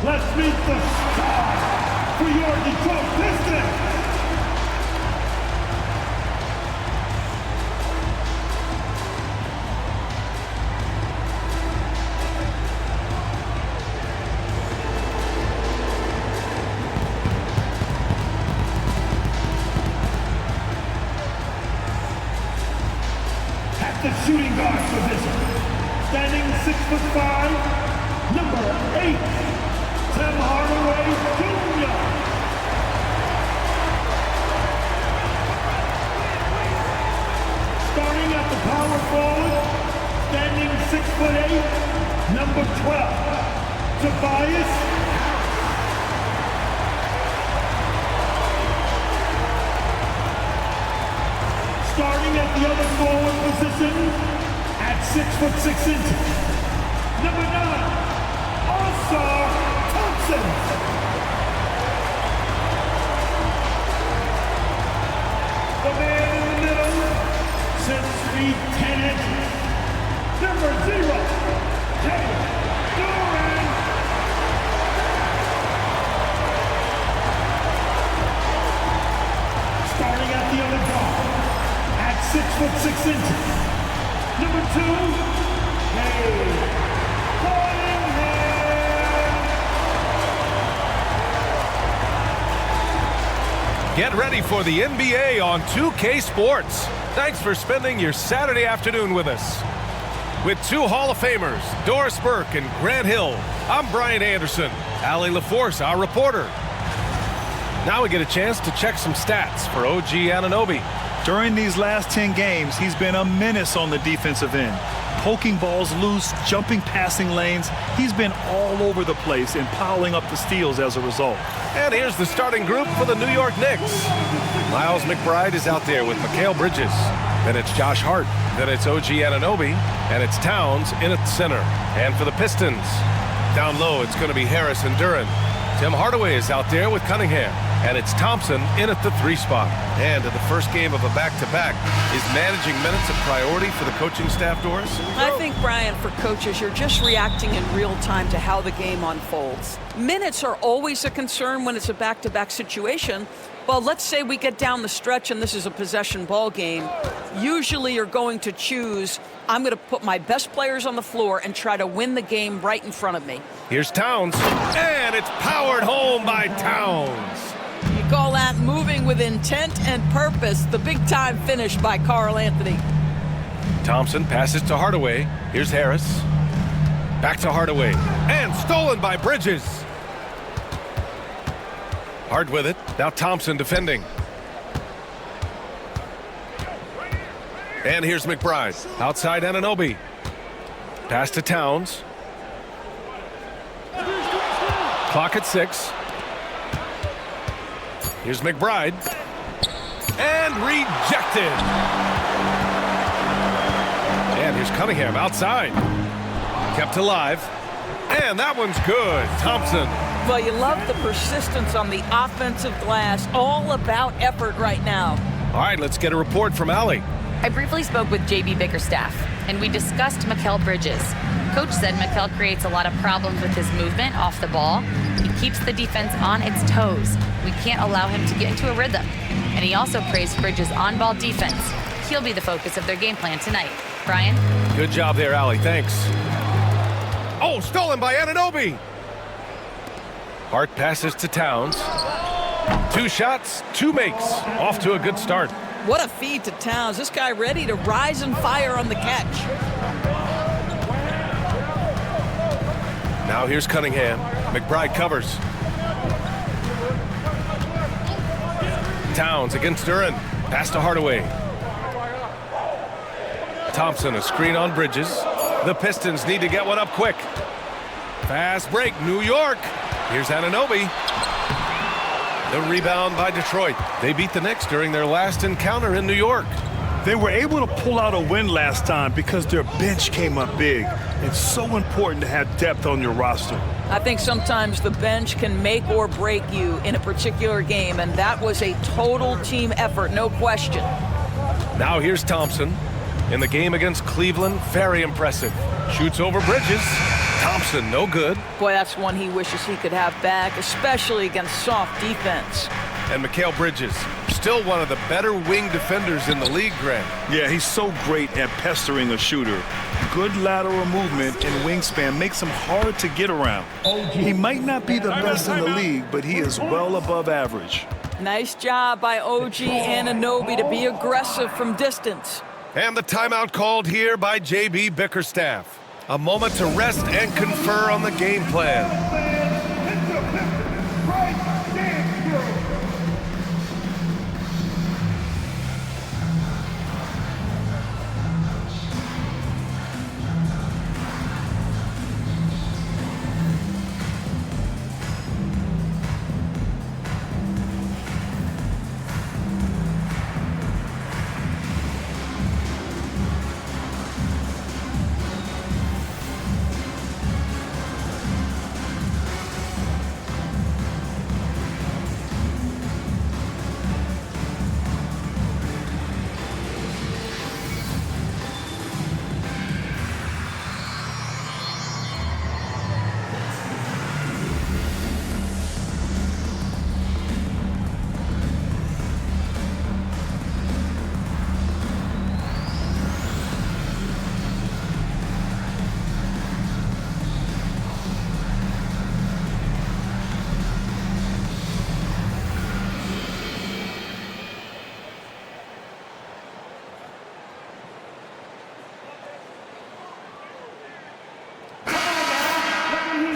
Let's meet the star for your Detroit Pistons. At the shooting guard position, standing 6'5", number 8, Tim Hardaway Jr. Starting at the power forward, standing 6'8", number 12, Tobias. Starting at the other forward position at 6'6", number 9, All-Star Thompson. The man in the middle, 6 feet 10 inches, number 0, Kevin Durant. Starting at the other guard, 6'6", number 2, Get ready for the NBA on 2K Sports. Thanks for spending your Saturday afternoon with us. With 2 Hall of Famers, Doris Burke and Grant Hill, I'm Brian Anderson. Allie LaForce, our reporter. Now we get a chance to check some stats for OG Anunoby. During these last 10 games, he's been a menace on the defensive end. Poking balls loose, jumping passing lanes. He's been all over the place and piling up the steals as a result. And here's the starting group for the New York Knicks. Miles McBride is out there with Mikal Bridges. Then it's Josh Hart. Then it's OG Anunoby. And it's Towns in at center. And for the Pistons, down low, it's going to be Harris and Duren. Tim Hardaway is out there with Cunningham. And it's Thompson in at the 3 spot. And in the first game of a back-to-back, is managing minutes a priority for the coaching staff, Doris? I think, Brian, for coaches, you're just reacting in real time to how the game unfolds. Minutes are always a concern when it's a back-to-back situation. Well, let's say we get down the stretch and this is a possession ball game. Usually you're going to choose, I'm going to put my best players on the floor and try to win the game right in front of me. Here's Towns, and it's powered home by Towns. You call that moving with intent and purpose. The big-time finish by Karl Anthony. Thompson passes to Hardaway. Here's Harris. Back to Hardaway. And stolen by Bridges. Hard with it. Now Thompson defending. And here's McBride. Outside Anunoby. Pass to Towns. Clock at 6. Here's McBride. And rejected. And here's Cunningham outside. Kept alive. And that one's good. Thompson. Well, you love the persistence on the offensive glass. All about effort right now. All right, let's get a report from Allie. I briefly spoke with J.B. Bickerstaff, and we discussed Mikal Bridges. Coach said Mikal creates a lot of problems with his movement off the ball. He keeps the defense on its toes. We can't allow him to get into a rhythm. And he also praised Bridges' on-ball defense. He'll be the focus of their game plan tonight. Brian? Good job there, Allie. Thanks. Oh, stolen by Anunoby. Hart passes to Towns. 2 shots, 2 makes. Off to a good start. What a feed to Towns. This guy ready to rise and fire on the catch. Now here's Cunningham. McBride covers. Towns against Duren. Pass to Hardaway. Thompson, a screen on Bridges. The Pistons need to get one up quick. Fast break, New York. Here's Anunoby. The rebound by Detroit. They beat the Knicks during their last encounter in New York. They were able to pull out a win last time because their bench came up big. It's so important to have depth on your roster. I think sometimes the bench can make or break you in a particular game, and that was a total team effort, no question. Now here's Thompson. In the game against Cleveland, very impressive. Shoots over Bridges. Thompson, no good. Boy, that's one he wishes he could have back, especially against soft defense. And Mikal Bridges, still one of the better wing defenders in the league, Grant. Yeah, he's so great at pestering a shooter. Good lateral movement and wingspan makes him hard to get around. He might not be the best in the league, but he is well above average. Nice job by OG Anunoby to be aggressive from distance. And the timeout called here by JB Bickerstaff. A moment to rest and confer on the game plan.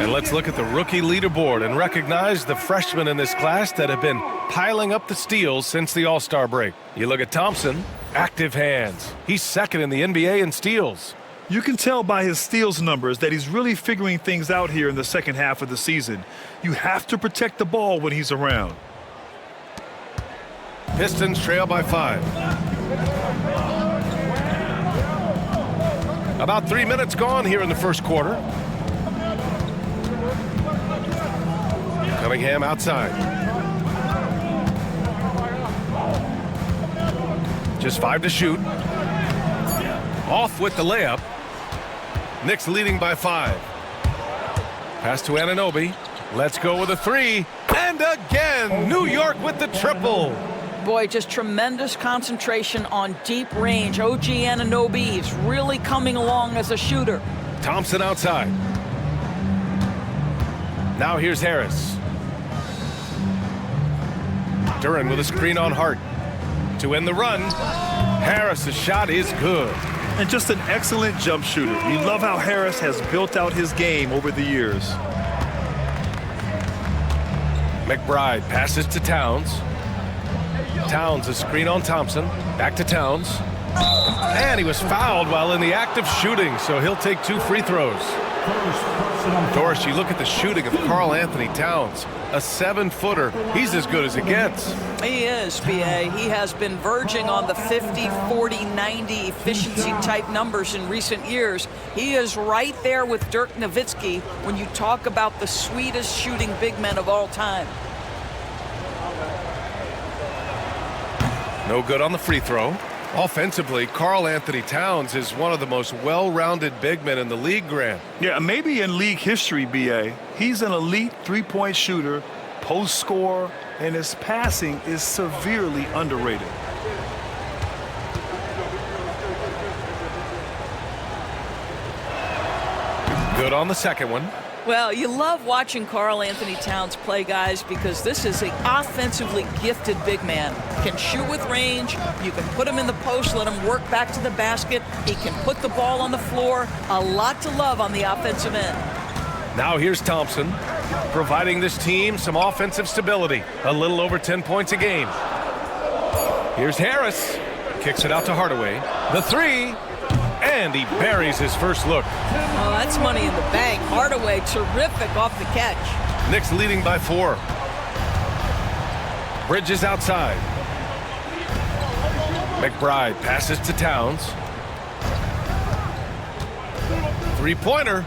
And let's look at the rookie leaderboard and recognize the freshmen in this class that have been piling up the steals since the All-Star break. You look at Thompson, active hands. He's second in the NBA in steals. You can tell by his steals numbers that he's really figuring things out here in the second half of the season. You have to protect the ball when he's around. Pistons trail by 5. About 3 minutes gone here in the first quarter. Cunningham outside. Just 5 to shoot. Off with the layup. Knicks leading by 5. Pass to Anunoby. Let's go with a 3. And again, New York with the triple. Boy, just tremendous concentration on deep range. OG Anunoby is really coming along as a shooter. Thompson outside. Now here's Harris. Duran with a screen on Hart. To end the run. Harris' shot is good. And just an excellent jump shooter. You love how Harris has built out his game over the years. McBride passes to Towns. Towns a screen on Thompson. Back to Towns. And he was fouled while in the act of shooting, so he'll take 2 free throws. Doris, you look at the shooting of Karl Anthony Towns. A 7-footer. He's as good as it gets. He is, B.A. He has been verging on the 50, 40, 90 efficiency type numbers in recent years. He is right there with Dirk Nowitzki when you talk about the sweetest shooting big men of all time. No good on the free throw. Offensively, Karl Anthony Towns is one of the most well-rounded big men in the league, Grant. Yeah, maybe in league history, B.A. He's an elite three-point shooter, post scorer, and his passing is severely underrated. Good on the second one. Well, you love watching Karl Anthony Towns play, guys, because this is an offensively gifted big man. Can shoot with range. You can put him in the post, let him work back to the basket. He can put the ball on the floor. A lot to love on the offensive end. Now here's Thompson, providing this team some offensive stability. A little over 10 points a game. Here's Harris. Kicks it out to Hardaway. The 3. And he buries his first look. Oh, that's money in the bank. Hardaway, terrific off the catch. Knicks leading by 4. Bridges outside. McBride passes to Towns. 3-pointer.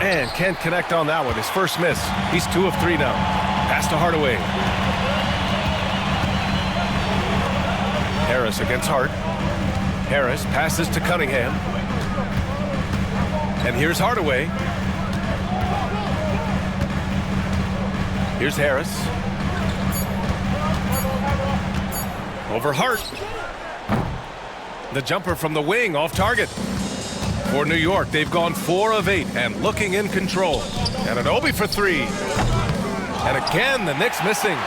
And can't connect on that one. His first miss. He's 2 of 3 now. Pass to Hardaway. Harris against Hart. Harris passes to Cunningham. And here's Hardaway. Here's Harris. Over Hart. The jumper from the wing off target. For New York, they've gone 4 of 8 and looking in control. And an Obi for 3. And again, the Knicks missing.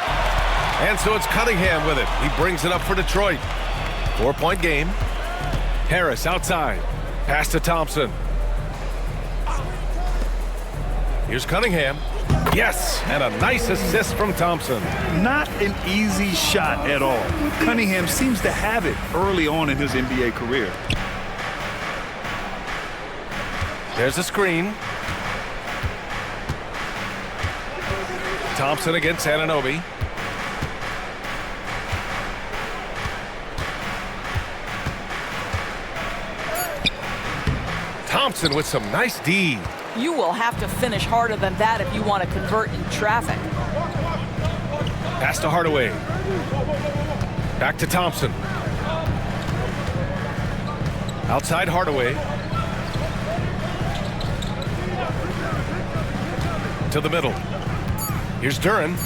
And so it's Cunningham with it. He brings it up for Detroit. 4-point game. Harris outside. Pass to Thompson. Here's Cunningham. Yes, and a nice assist from Thompson. Not an easy shot at all. Cunningham seems to have it early on in his NBA career. There's a screen. Thompson against Anunoby. Thompson with some nice D. You will have to finish harder than that if you want to convert in traffic. Pass to Hardaway. Back to Thompson. Outside Hardaway. To the middle. Here's Duren.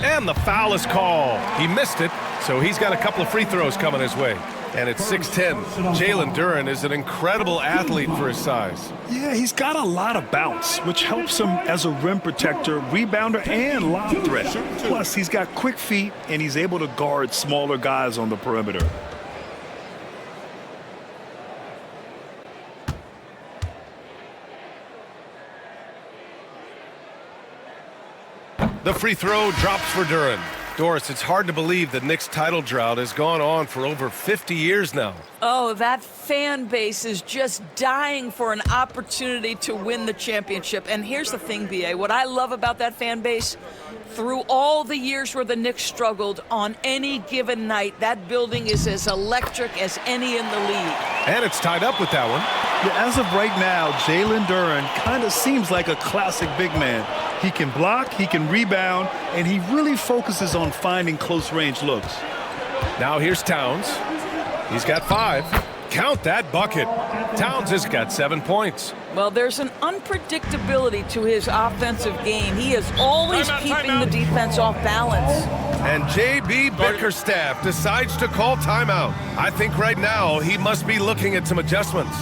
And the foul is called. He missed it, so he's got a couple of free throws coming his way. And it's 6-10. Jalen Duren is an incredible athlete for his size. Yeah, he's got a lot of bounce, which helps him as a rim protector, rebounder, and lob threat. Plus, he's got quick feet, and he's able to guard smaller guys on the perimeter. The free throw drops for Duren. Doris, it's hard to believe the Knicks title drought has gone on for over 50 years now. Oh, that fan base is just dying for an opportunity to win the championship. And here's the thing, B.A., what I love about that fan base, through all the years where the Knicks struggled, on any given night, that building is as electric as any in the league. And it's tied up with that one. Yeah, as of right now, Jalen Duren kind of seems like a classic big man. He can block, he can rebound, and he really focuses on finding close-range looks. Now here's Towns. He's got 5. Count that bucket. Towns has got 7 points. Well, there's an unpredictability to his offensive game. He is always keeping the defense off balance. And J.B. Bickerstaff decides to call timeout. I think right now he must be looking at some adjustments.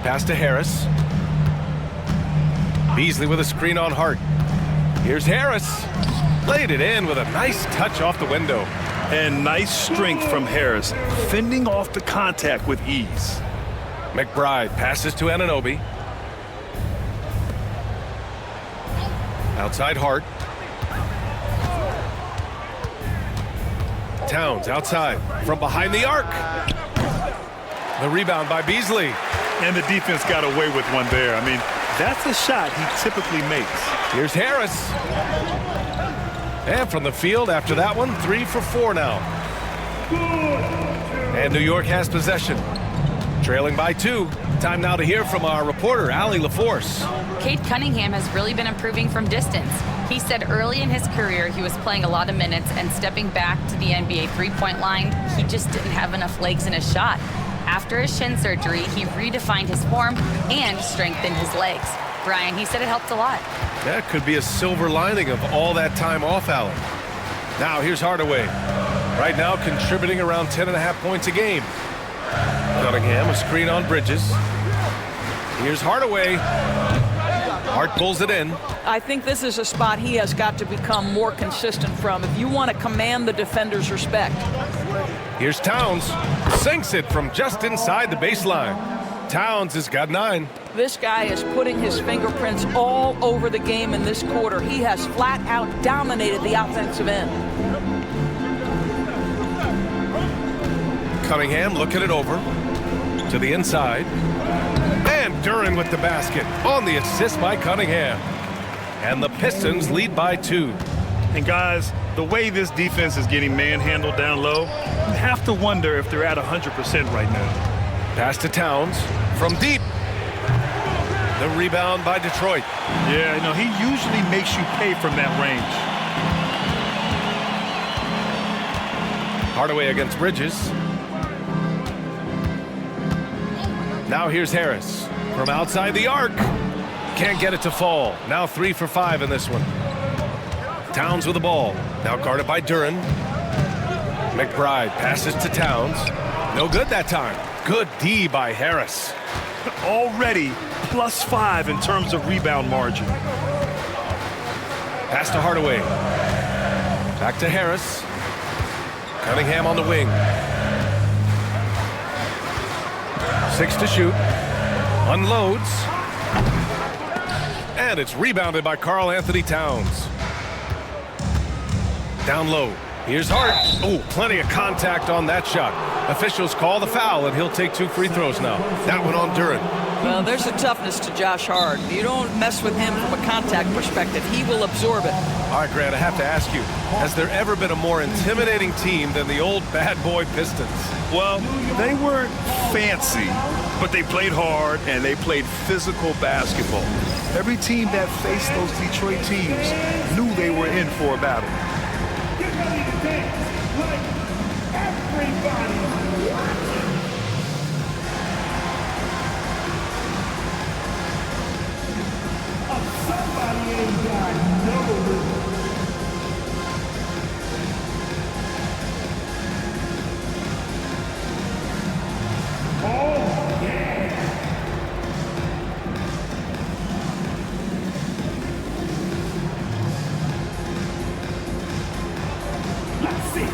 Pass to Harris. Beasley with a screen on Hart. Here's Harris. Laid it in with a nice touch off the window. And nice strength from Harris, fending off the contact with ease. McBride passes to Anunoby. Outside Hart. Towns outside from behind the arc. The rebound by Beasley. And the defense got away with one there. I mean, that's a shot he typically makes. Here's Harris. And from the field after that one, 3 for 4 now. And New York has possession. Trailing by 2. Time now to hear from our reporter, Allie LaForce. Cade Cunningham has really been improving from distance. He said early in his career he was playing a lot of minutes and stepping back to the NBA three-point line, he just didn't have enough legs in his shot. After his shin surgery, he redefined his form and strengthened his legs. Brian, he said it helped a lot. That could be a silver lining of all that time off, Allen. Now here's Hardaway. Right now contributing around 10.5 points a game. Cunningham, a screen on Bridges. Here's Hardaway. Hart pulls it in. I think this is a spot he has got to become more consistent from if you want to command the defender's respect. Here's Towns. Sinks it from just inside the baseline. Towns has got 9. This guy is putting his fingerprints all over the game in this quarter. He has flat out dominated the offensive end. Cunningham looking it over to the inside. And Duren with the basket on the assist by Cunningham. And the Pistons lead by 2. And guys, the way this defense is getting manhandled down low, you have to wonder if they're at 100% right now. Pass to Towns from deep. The rebound by Detroit. Yeah, you know, he usually makes you pay from that range. Hardaway against Bridges. Now here's Harris from outside the arc. Can't get it to fall. Now 3 for 5 in this one. Towns with the ball. Now guarded by Duren. McBride passes to Towns. No good that time. Good D by Harris. Already +5 in terms of rebound margin. Pass to Hardaway. Back to Harris. Cunningham on the wing. 6 to shoot. Unloads. And it's rebounded by Karl Anthony Towns. Down low. Here's Hart. Oh, plenty of contact on that shot. Officials call the foul, and he'll take 2 free throws now. That one on Duren. Well, there's a toughness to Josh Hart. You don't mess with him from a contact perspective. He will absorb it. All right, Grant, I have to ask you, has there ever been a more intimidating team than the old bad boy Pistons? Well, they weren't fancy, but they played hard and they played physical basketball. Every team that faced those Detroit teams knew they were in for a battle. Get ready to dance like everybody. Somebody ain't got no rhythm. Oh, yeah. Let's see.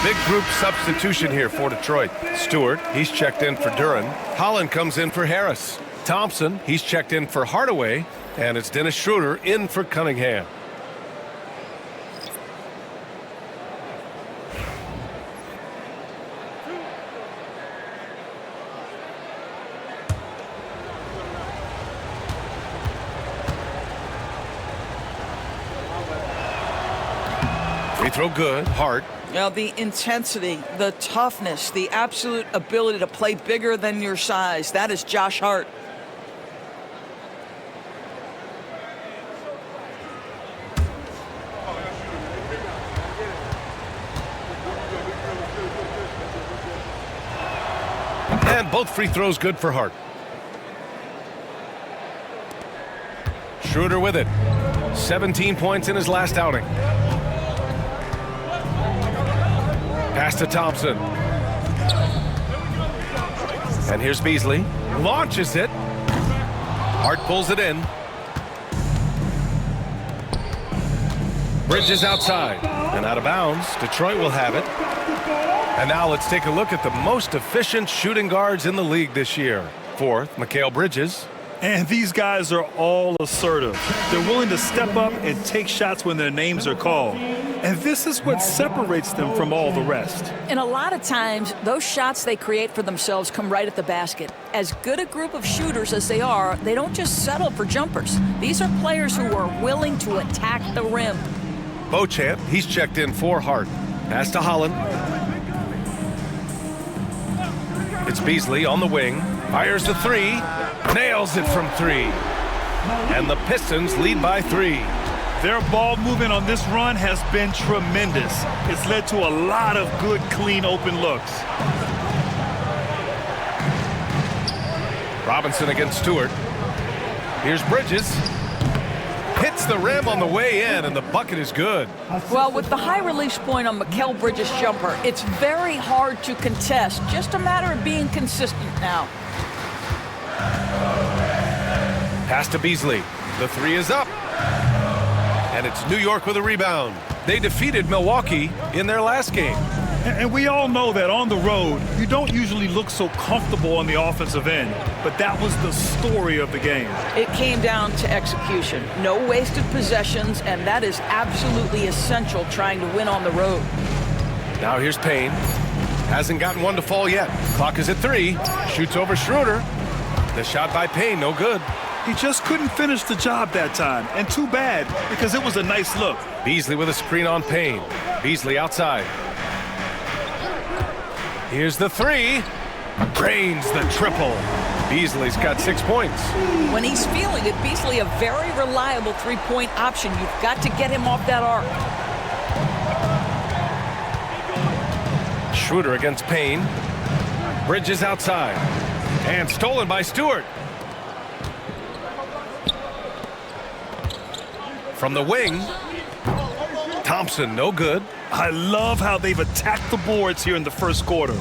Big group substitution here for Detroit. Stewart, he's checked in for Duren. Holland comes in for Harris. Thompson, he's checked in for Hardaway. And it's Dennis Schroeder in for Cunningham. Free throw good. Hart. Now, the intensity, the toughness, the absolute ability to play bigger than your size, that is Josh Hart. And both free throws good for Hart. Schroeder with it. 17 points in his last outing. Pass to Thompson. And here's Beasley. Launches it. Hart pulls it in. Bridges outside and out of bounds. Detroit will have it. And now let's take a look at the most efficient shooting guards in the league this year. Fourth, Mikal Bridges. And these guys are all assertive. They're willing to step up and take shots when their names are called. And this is what separates them from all the rest. And a lot of times, those shots they create for themselves come right at the basket. As good a group of shooters as they are, they don't just settle for jumpers. These are players who are willing to attack the rim. Beauchamp, he's checked in for Hart. Pass to Holland. It's Beasley on the wing. Fires the three. Nails it from three. And the Pistons lead by 3. Their ball movement on this run has been tremendous. It's led to a lot of good, clean, open looks. Robinson against Stewart. Here's Bridges. Hits the rim on the way in, and the bucket is good. Well, with the high release point on Mikal Bridges' jumper, it's very hard to contest. Just a matter of being consistent now. Pass to Beasley. The 3 is up. And it's New York with a rebound. They defeated Milwaukee in their last game. And we all know that on the road, you don't usually look so comfortable on the offensive end. But that was the story of the game. It came down to execution. No wasted possessions, and that is absolutely essential trying to win on the road. Now here's Payne. Hasn't gotten one to fall yet. Clock is at 3. Shoots over Schroeder. The shot by Payne, no good. He just couldn't finish the job that time. And too bad, because it was a nice look. Beasley with a screen on Payne. Beasley outside. Here's the 3. Drains the triple. Beasley's got 6 points. When he's feeling it, Beasley a very reliable three-point option. You've got to get him off that arc. Schroeder against Payne. Bridges outside. And stolen by Stewart. From the wing. Thompson, no good. I love how they've attacked the boards here in the first quarter.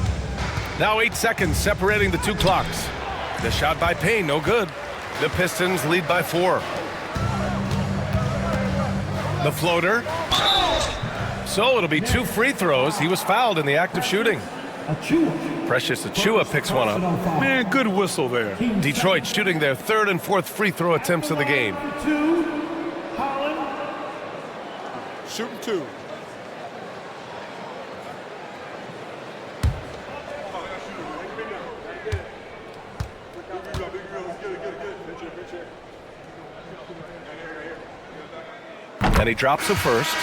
Now 8 seconds separating the 2 clocks. The shot by Payne, no good. The Pistons lead by 4. The floater. So it'll be 2 free throws. He was fouled in the act of shooting. Precious Achiuwa picks one up. Man, good whistle there. Detroit shooting their 3rd and 4th free throw attempts of the game. Shooting 2. And he drops the first.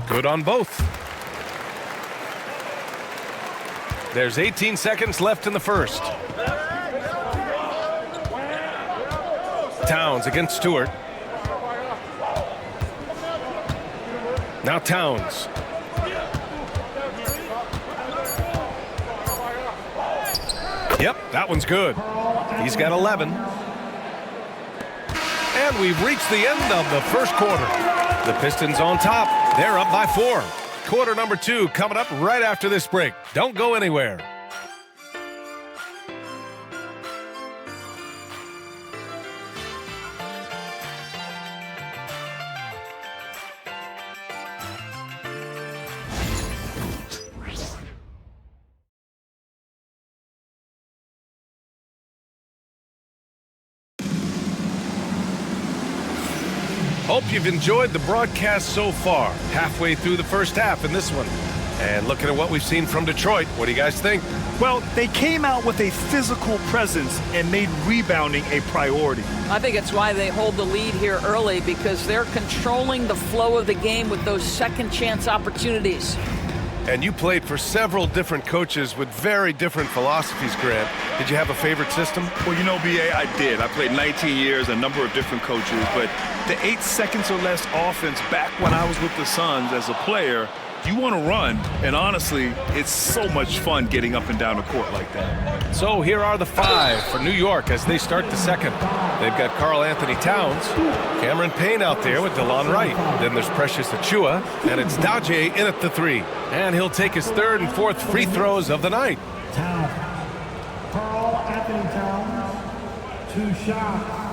Good on both. There's 18 seconds left in the first. Towns against Stewart. Now Towns. Yep, that one's good. He's got 11. And we've reached the end of the first quarter. The Pistons on top. They're up by 4. Quarter number 2 coming up right after this break. Don't go anywhere. Hope you've enjoyed the broadcast so far. Halfway through the first half in this one. And looking at what we've seen from Detroit, what do you guys think? Well, they came out with a physical presence and made rebounding a priority. I think it's why they hold the lead here early, because they're controlling the flow of the game with those second chance opportunities. And you played for several different coaches with very different philosophies, Grant. Did you have a favorite system? Well, you know, B.A., I did. I played 19 years, a number of different coaches, but the 8 seconds or less offense back when I was with the Suns as a player, you want to run, and honestly, it's so much fun getting up and down the court like that. So here are the 5 for New York as they start the second. They've got Karl Anthony Towns, Cameron Payne out there with DeLon Wright. Then there's Precious Achiuwa, and it's Daje in at the 3. And he'll take his 3rd and 4th free throws of the night. Towns. Karl Anthony Towns, 2 shots.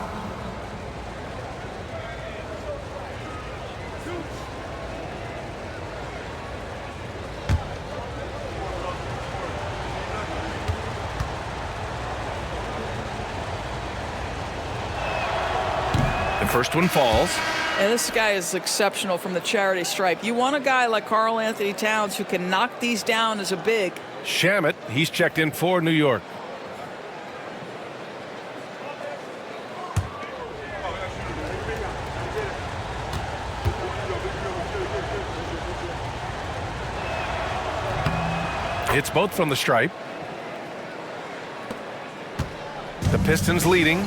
The first one falls. And this guy is exceptional from the charity stripe. You want a guy like Karl Anthony Towns who can knock these down as a big. Shamet, he's checked in for New York. It's both from the stripe. The Pistons leading.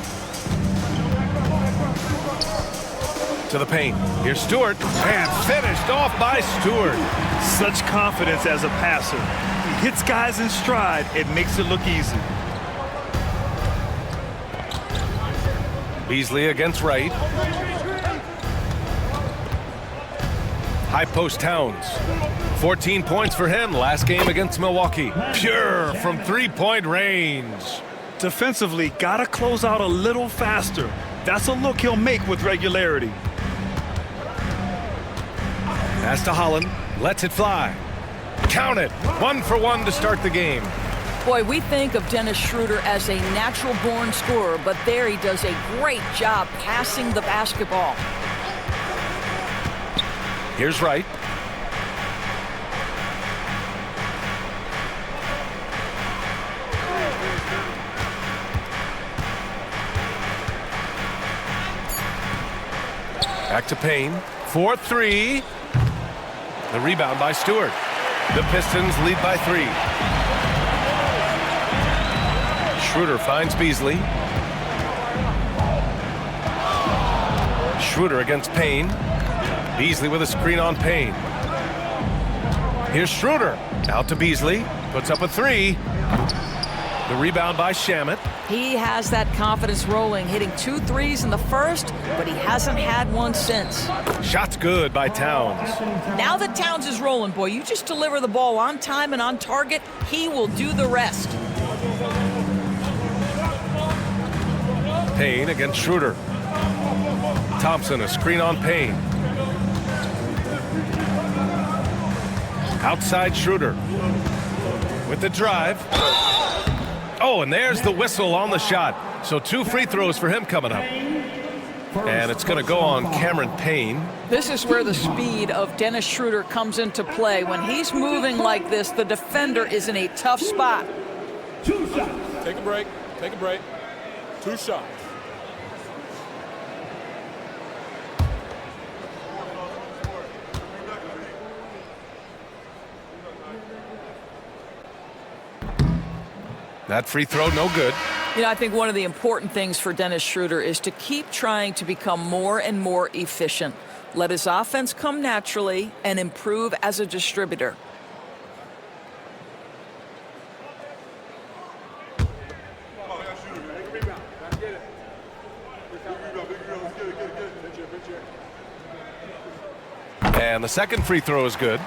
To the paint. Here's Stewart, and finished off by Stewart. Such confidence as a passer. He hits guys in stride. It makes it look easy. Beasley against Wright. High post Towns. 14 points for him last game against Milwaukee. Pure from 3-point range. Defensively, gotta close out a little faster. That's a look he'll make with regularity. Pass to Holland, lets it fly. Count it, 1 for 1 to start the game. Boy, we think of Dennis Schroeder as a natural-born scorer, but there he does a great job passing the basketball. Here's Wright. Back to Payne, 4-3. The rebound by Stewart. The Pistons lead by 3. Schroeder finds Beasley. Schroeder against Payne. Beasley with a screen on Payne. Here's Schroeder. Out to Beasley. Puts up a 3. The rebound by Shamet. He has that confidence rolling, hitting 2 threes in the first, but he hasn't had one since. Shot's good by Towns. Now that Towns is rolling, boy, you just deliver the ball on time and on target, he will do the rest. Payne against Schroeder. Thompson, a screen on Payne. Outside Schroeder. With the drive. Oh, and there's the whistle on the shot. So 2 free throws for him coming up. And it's going to go on Cameron Payne. This is where the speed of Dennis Schroeder comes into play. When he's moving like this, the defender is in a tough spot. 2 shots. Take a break. Take a break. 2 shots. That free throw, no good. You know, I think one of the important things for Dennis Schroeder is to keep trying to become more and more efficient. Let his offense come naturally and improve as a distributor. And the second free throw is good.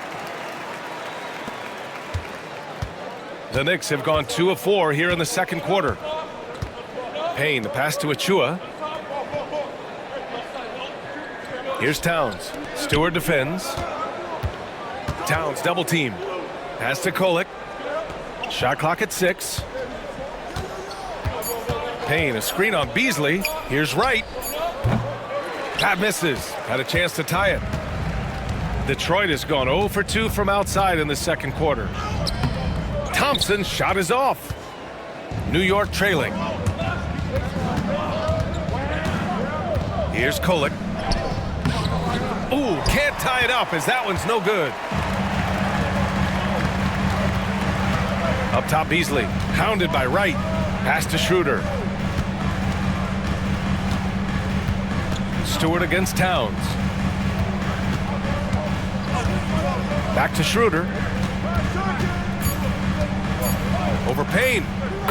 The Knicks have gone 2 of 4 here in the second quarter. Payne, the pass to Achiuwa. Here's Towns. Stewart defends. Towns double team. Pass to Kolek. Shot clock at 6. Payne, a screen on Beasley. Here's Wright. That misses. Had a chance to tie it. Detroit has gone 0 for 2 from outside in the second quarter. Thompson's shot is off. New York trailing. Here's Kolek. Ooh, can't tie it up as that one's no good. Up top, Beasley. Hounded by Wright. Pass to Schroeder. Stewart against Towns. Back to Schroeder. Over Payne.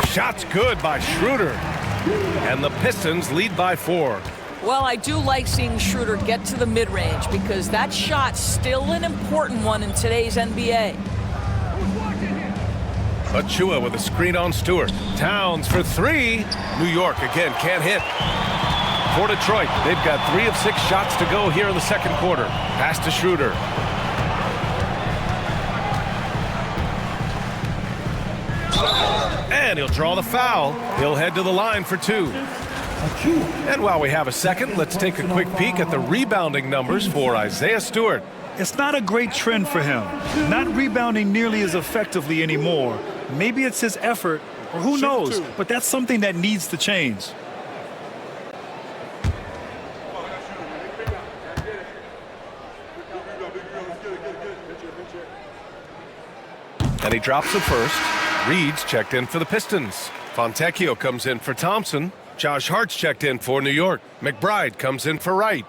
Shot's good by Schroeder. And the Pistons lead by 4. Well, I do like seeing Schroeder get to the mid-range because that shot's still an important one in today's NBA. Achua with a screen on Stewart. Towns for 3. New York again can't hit. For Detroit, they've got 3 of 6 shots to go here in the second quarter. Pass to Schroeder. And he'll draw the foul. He'll head to the line for 2. And while we have a second, let's take a quick peek at the rebounding numbers for Isaiah Stewart. It's not a great trend for him. Not rebounding nearly as effectively anymore. Maybe it's his effort, or who knows, but that's something that needs to change. And he drops the first. Reed's checked in for the Pistons. Fontecchio comes in for Thompson. Josh Hart's checked in for New York. McBride comes in for Wright.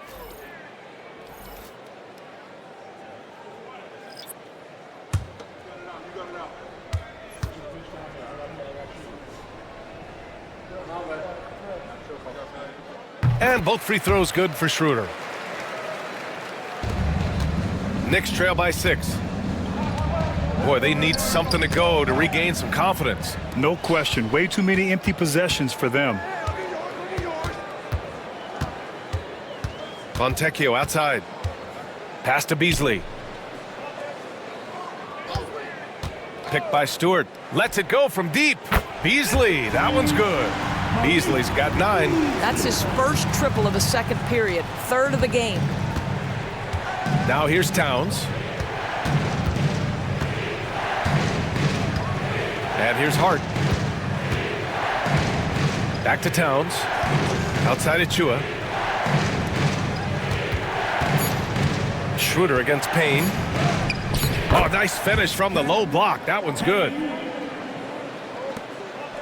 And both free throws good for Schroeder. Knicks trail by 6. Boy, they need something to go to regain some confidence. No question. Way too many empty possessions for them. Fontecchio outside. Pass to Beasley. Picked by Stewart. Lets it go from deep. Beasley, that one's good. Beasley's got 9. That's his first triple of the second period, 3rd of the game. Now here's Towns. And here's Hart. Back to Towns. Outside Achua. Schroeder against Payne. Oh, nice finish from the low block. That one's good.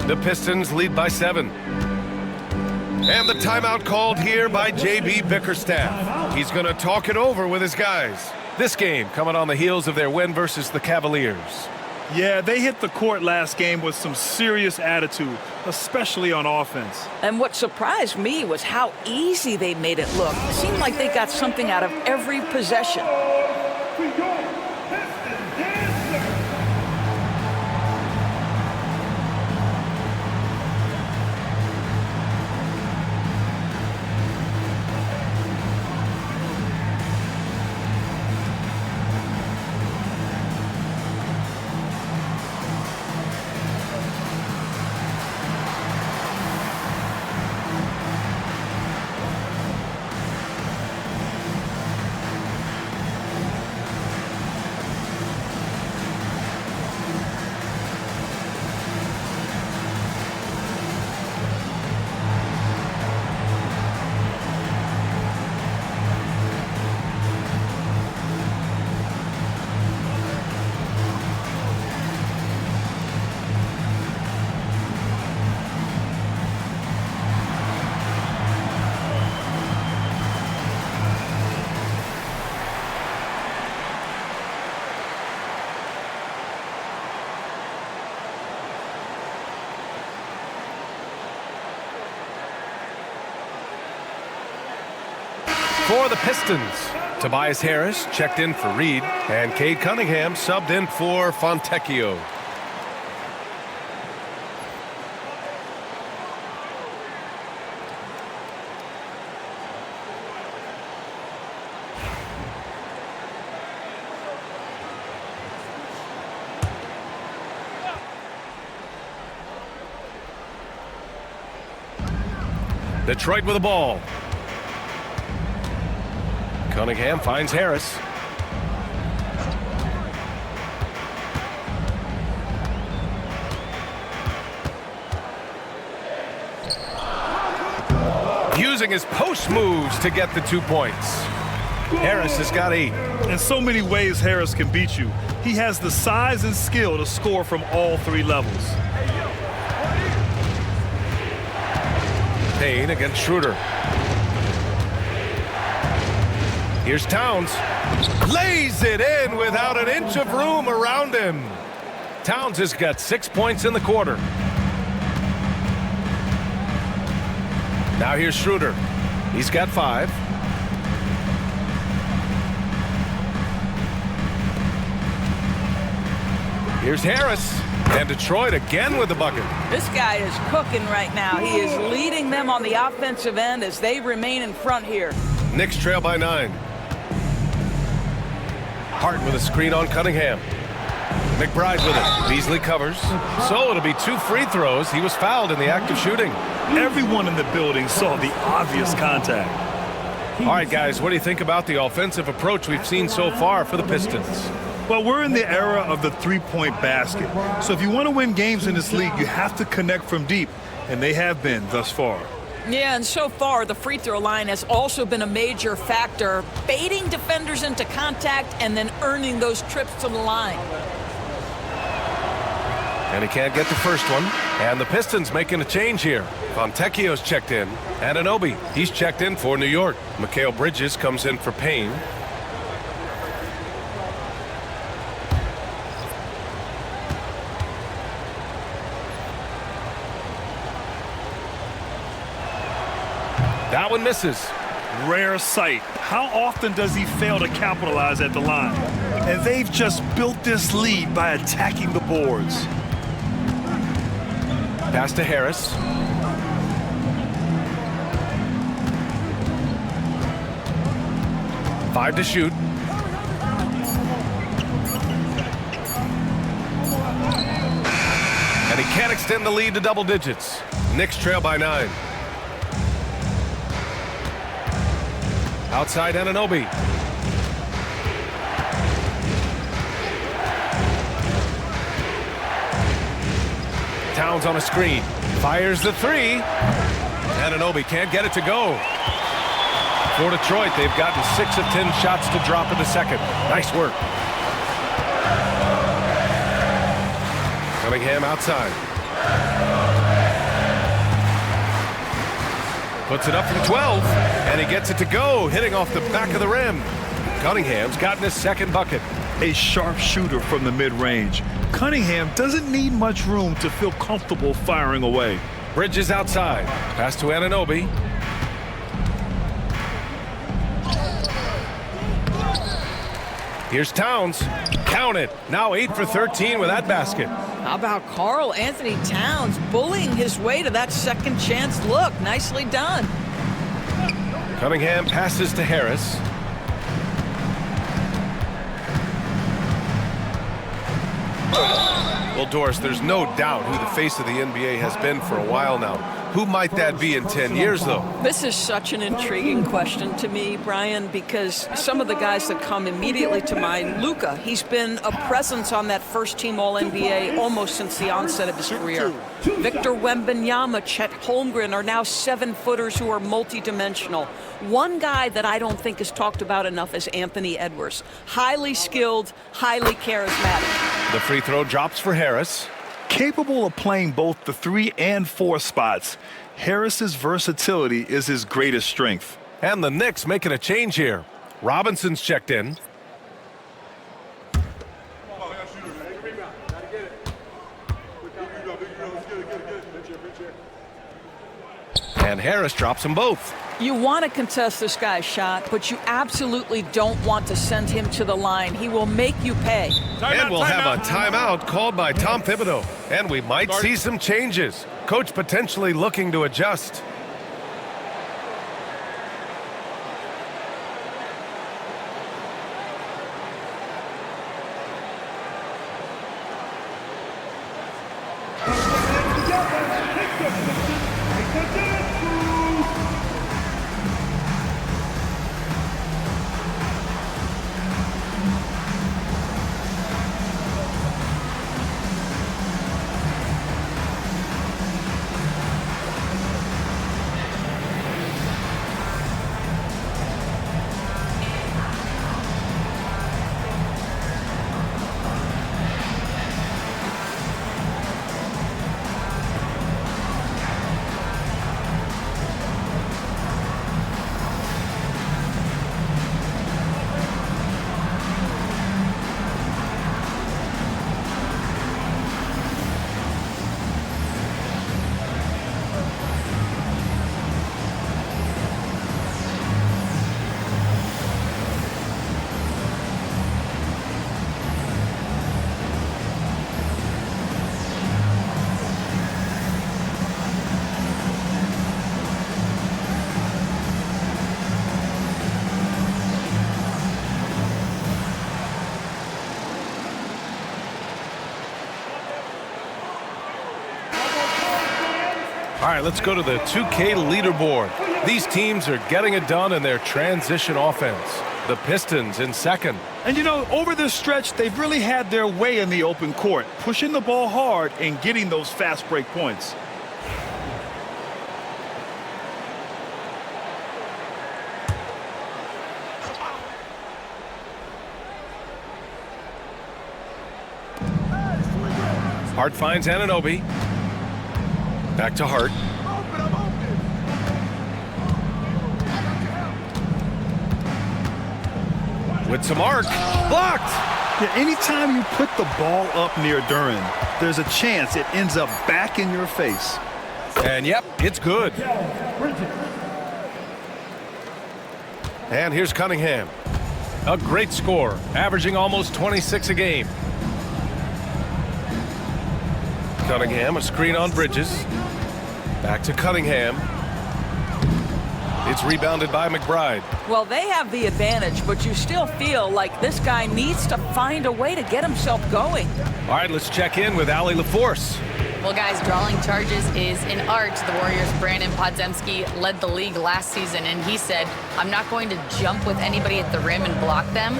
The Pistons lead by 7. And the timeout called here by J.B. Bickerstaff. He's going to talk it over with his guys. This game coming on the heels of their win versus the Cavaliers. Yeah, they hit the court last game with some serious attitude, especially on offense. And what surprised me was how easy they made it look. It seemed like they got something out of every possession. For the Pistons, Tobias Harris checked in for Reed, and Cade Cunningham subbed in for Fontecchio. Detroit with the ball. Cunningham finds Harris. Using his post moves to get the 2 points. Harris has got 8. In so many ways, Harris can beat you. He has the size and skill to score from all 3 levels. Payne against Schroeder. Here's Towns. Lays it in without an inch of room around him. Towns has got 6 points in the quarter. Now here's Schroeder. He's got 5. Here's Harris. And Detroit again with the bucket. This guy is cooking right now. He is leading them on the offensive end as they remain in front here. Knicks trail by 9. Hart with a screen on Cunningham. McBride with it. Beasley covers. So it'll be 2 free throws. He was fouled in the act of shooting. Everyone in the building saw the obvious contact. All right, guys, what do you think about the offensive approach we've seen so far for the Pistons? Well, we're in the era of the 3-point basket. So if you want to win games in this league, you have to connect from deep, and they have been thus far. Yeah, and so far, the free throw line has also been a major factor, baiting defenders into contact and then earning those trips to the line. And he can't get the first one. And the Pistons making a change here. Fontecchio's checked in. Anunoby, he's checked in for New York. Mikal Bridges comes in for Payne. That one misses. Rare sight. How often does he fail to capitalize at the line? And they've just built this lead by attacking the boards. Pass to Harris. Five to shoot. And he can't extend the lead to double digits. Knicks trail by 9. Outside Anunoby. Towns on a screen. Fires the 3. Anunoby can't get it to go. For Detroit, they've gotten 6 of 10 shots to drop in the second. Nice work. Cunningham outside. Puts it up from 12, and he gets it to go, hitting off the back of the rim. Cunningham's gotten his second bucket. A sharp shooter from the mid-range. Cunningham doesn't need much room to feel comfortable firing away. Bridges outside. Pass to Anunoby. Here's Towns. Count it. Now 8 for 13 with that basket. How about Karl Anthony Towns bullying his way to that second chance look? Nicely done. Cunningham passes to Harris. Well, Doris, there's no doubt who the face of the NBA has been for a while now. Who might that be in 10 years, though? This is such an intriguing question to me, Brian, because some of the guys that come immediately to mind, Luka, he's been a presence on that first-team All-NBA almost since the onset of his career. Victor Wembanyama, Chet Holmgren are now 7-footers who are multidimensional. One guy that I don't think is talked about enough is Anthony Edwards. Highly skilled, highly charismatic. The free throw drops for Harris. Capable of playing both the 3 and 4 spots, Harris's versatility is his greatest strength. And the Knicks making a change here. Robinson's checked in. And Harris drops them both. You want to contest this guy's shot, but you absolutely don't want to send him to the line. He will make you pay. And we'll have a timeout called by Tom Thibodeau. And we might see some changes. Coach potentially looking to adjust. All right, let's go to the 2K leaderboard. These teams are getting it done in their transition offense. The Pistons in second. And you know, over this stretch, they've really had their way in the open court, pushing the ball hard and getting those fast break points. Hart finds Anunoby. Back to Hart. With some arc. Blocked! Yeah, anytime you put the ball up near Duran, there's a chance it ends up back in your face. And yep, it's good. And here's Cunningham. A great score, averaging almost 26 a game. Cunningham, a screen on Bridges. Back to Cunningham. It's rebounded by McBride. Well, they have the advantage, but you still feel like this guy needs to find a way to get himself going. All right, let's check in with Allie LaForce. Well, guys, drawing charges is an art. The Warriors' Brandon Podziemski led the league last season, and he said, I'm not going to jump with anybody at the rim and block them.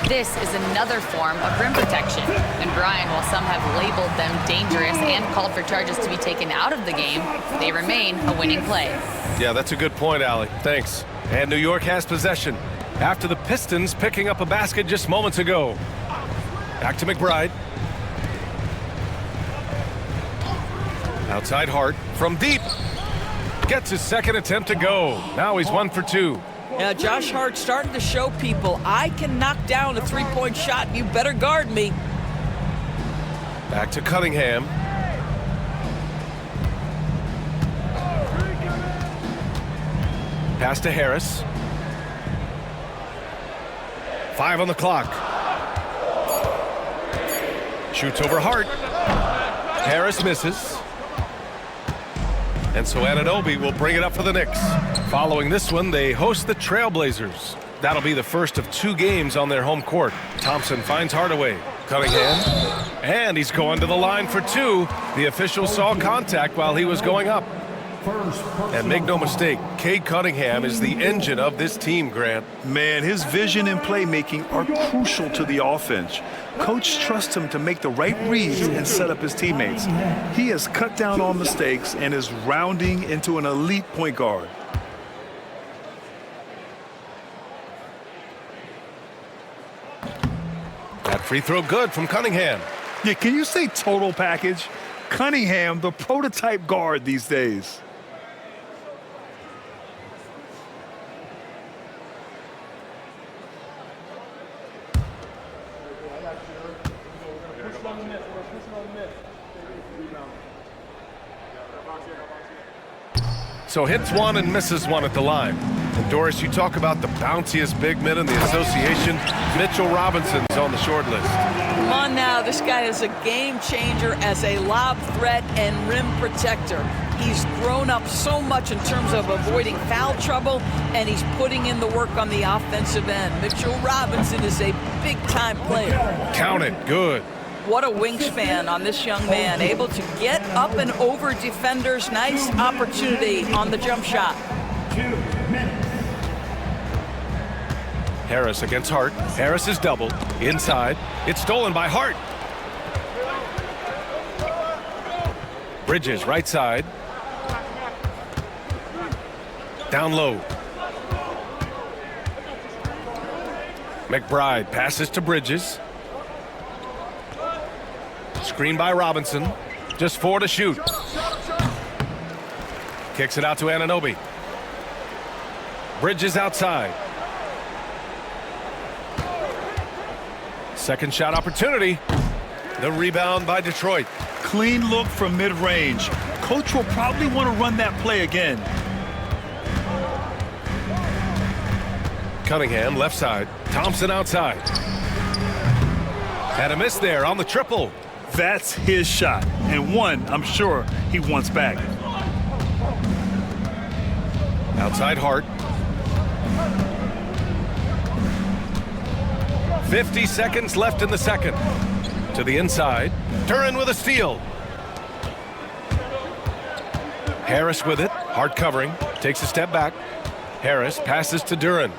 This is another form of rim protection. And Brian, while some have labeled them dangerous and called for charges to be taken out of the game, they remain a winning play. Yeah, that's a good point, Allie. Thanks. And New York has possession after the Pistons picking up a basket just moments ago. Back to McBride. Outside Hart from deep. Gets his second attempt to go. Now he's 1 for 2. Yeah, Josh Hart starting to show people, I can knock down a three-point shot. You better guard me. Back to Cunningham. Pass to Harris. 5 on the clock. Shoots over Hart. Harris misses. And so Anunoby will bring it up for the Knicks. Following this one, they host the Trailblazers. That'll be the first of 2 games on their home court. Thompson finds Hardaway. Cunningham. And he's going to the line for 2. The official saw contact while he was going up. And make no mistake, Cade Cunningham is the engine of this team, Grant. Man, his vision and playmaking are crucial to the offense. Coach trusts him to make the right reads and set up his teammates. He has cut down on mistakes and is rounding into an elite point guard. That free throw good from Cunningham. Yeah, can you say total package? Cunningham, the prototype guard these days. So hits one and misses one at the line. And Doris, you talk about the bounciest big men in the association. Mitchell Robinson's on the short list. Come on now, this guy is a game changer as a lob threat and rim protector. He's grown up so much in terms of avoiding foul trouble, and he's putting in the work on the offensive end. Mitchell Robinson is a big-time player. Count it, good. What a wingspan on this young man, able to get up and over defenders. Nice opportunity on the jump shot. 2 minutes. Harris against Hart. Harris is doubled. Inside. It's stolen by Hart. Bridges, right side. Down low. McBride passes to Bridges. Screen by Robinson. Just 4 to shoot. Kicks it out to Anunoby. Bridges outside. Second shot opportunity. The rebound by Detroit. Clean look from mid-range. Coach will probably want to run that play again. Cunningham left side. Thompson outside. Had a miss there on the triple. That's his shot, and one I'm sure he wants back. Outside Hart. 50 seconds left in the second. To the inside. Duran with a steal. Harris with it. Hard covering. Takes a step back. Harris passes to Duren.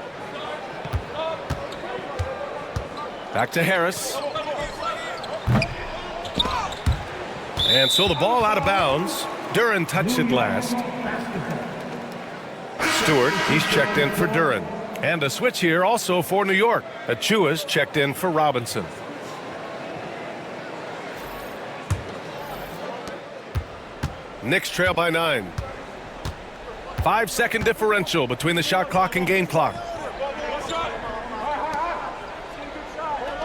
Back to Harris. And so the ball out of bounds. Duren touched it last. Stewart, he's checked in for Duren. And a switch here also for New York. Achua's checked in for Robinson. Knicks trail by 9. 5-second differential between the shot clock and game clock.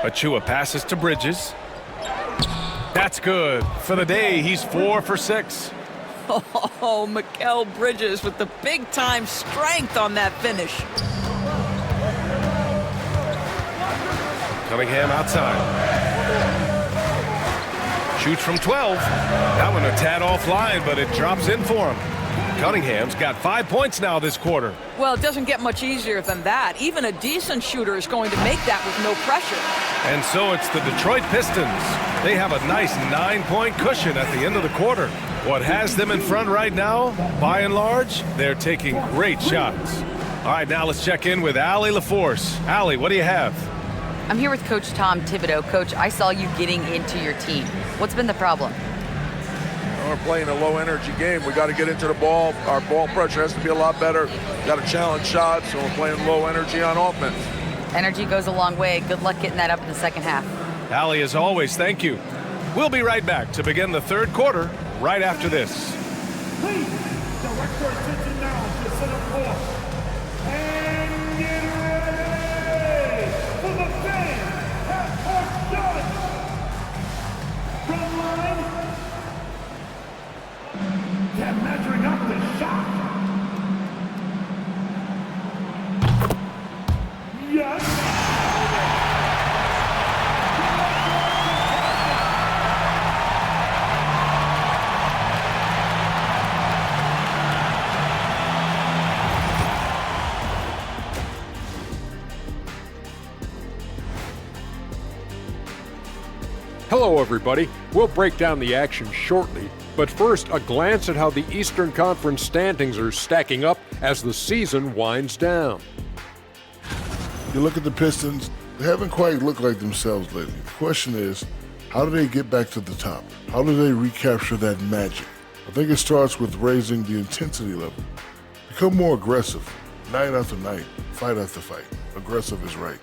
Achua passes to Bridges. That's good. For the day, he's 4 for 6. Oh, Mikal Bridges with the big-time strength on that finish. Cunningham outside. Shoots from 12. That one a tad offline, but it drops in for him. Cunningham's got 5 points now this quarter. Well, it doesn't get much easier than that. Even a decent shooter is going to make that with no pressure. And so it's the Detroit Pistons. They have a nice 9-point cushion at the end of the quarter. What has them in front right now, by and large, they're taking great shots. All right, now let's check in with Allie LaForce. Allie, what do you have? I'm here with Coach Tom Thibodeau. Coach, I saw you getting into your team. What's been the problem? We're playing a low-energy game. We got to get into the ball. Our ball pressure has to be a lot better. Got to challenge shots, so we're playing low energy on offense. Energy goes a long way. Good luck getting that up in the second half. Allie, as always, thank you. We'll be right back to begin the third quarter right after this. Please, direct your attention now to set up court. And get ready for the fans half-court shot. Front line. They're measuring up the shot. Yes. Hello, everybody. We'll break down the action shortly, but first, a glance at how the Eastern Conference standings are stacking up as the season winds down. You look at the Pistons, they haven't quite looked like themselves lately. The question is, how do they get back to the top? How do they recapture that magic? I think it starts with raising the intensity level. Become more aggressive, night after night, fight after fight. Aggressive is right.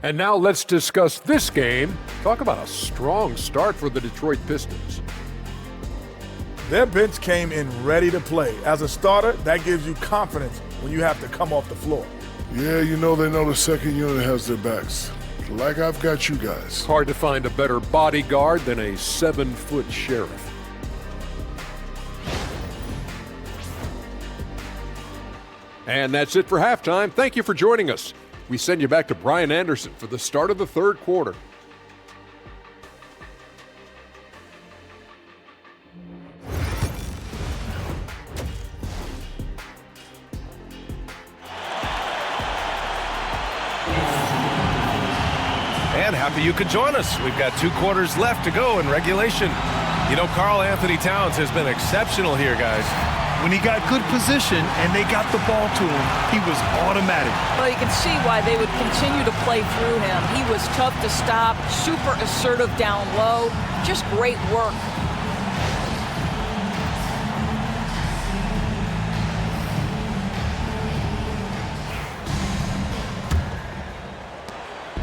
And now let's discuss this game. Talk about a strong start for the Detroit Pistons. Their bench came in ready to play. As a starter, that gives you confidence when you have to come off the floor. Yeah, you know they know the second unit has their backs. Like I've got you guys. Hard to find a better bodyguard than a 7-foot sheriff. And that's it for halftime. Thank you for joining us. We send you back to Brian Anderson for the start of the third quarter. And happy you could join us. We've got 2 quarters left to go in regulation. You know, Karl Anthony Towns has been exceptional here, guys. When he got good position and they got the ball to him, he was automatic. Well, you can see why they would continue to play through him. He was tough to stop, super assertive down low, just great work.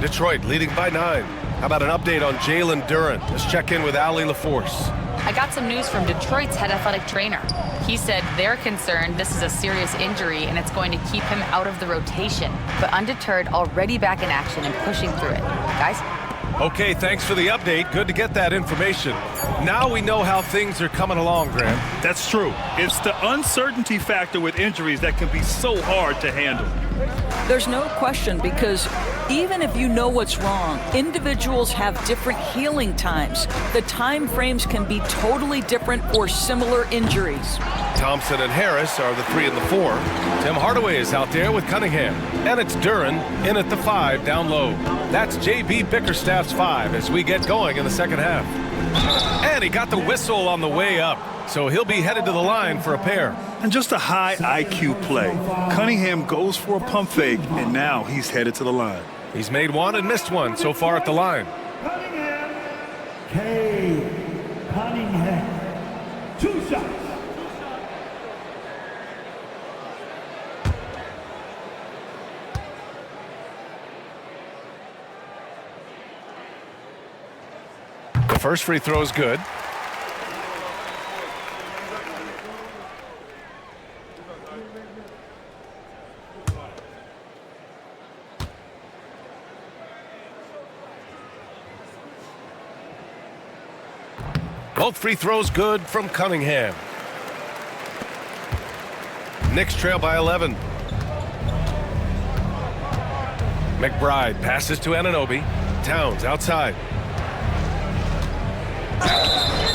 Detroit leading by 9. How about an update on Jalen Duren? Let's check in with Allie LaForce. I got some news from Detroit's head athletic trainer. He said they're concerned this is a serious injury and it's going to keep him out of the rotation. But undeterred, already back in action and pushing through it. Guys? Okay, thanks for the update. Good to get that information. Now we know how things are coming along, Graham. That's true. It's the uncertainty factor with injuries that can be so hard to handle. There's no question, because even if you know what's wrong, individuals have different healing times. The time frames can be totally different for similar injuries. Thompson and Harris are the 3 and the 4. Tim Hardaway is out there with Cunningham. And it's Duren in at the 5 down low. That's J.B. Bickerstaff's 5 as we get going in the second half. And he got the whistle on the way up. So he'll be headed to the line for a pair. And just a high IQ play. Cunningham goes for a pump fake, and now he's headed to the line. He's made one and missed one so far at the line. Cunningham. Cunningham. 2 shots. The first free throw is good. Both free throws good from Cunningham. Knicks trail by 11. McBride passes to Anunoby. Towns outside.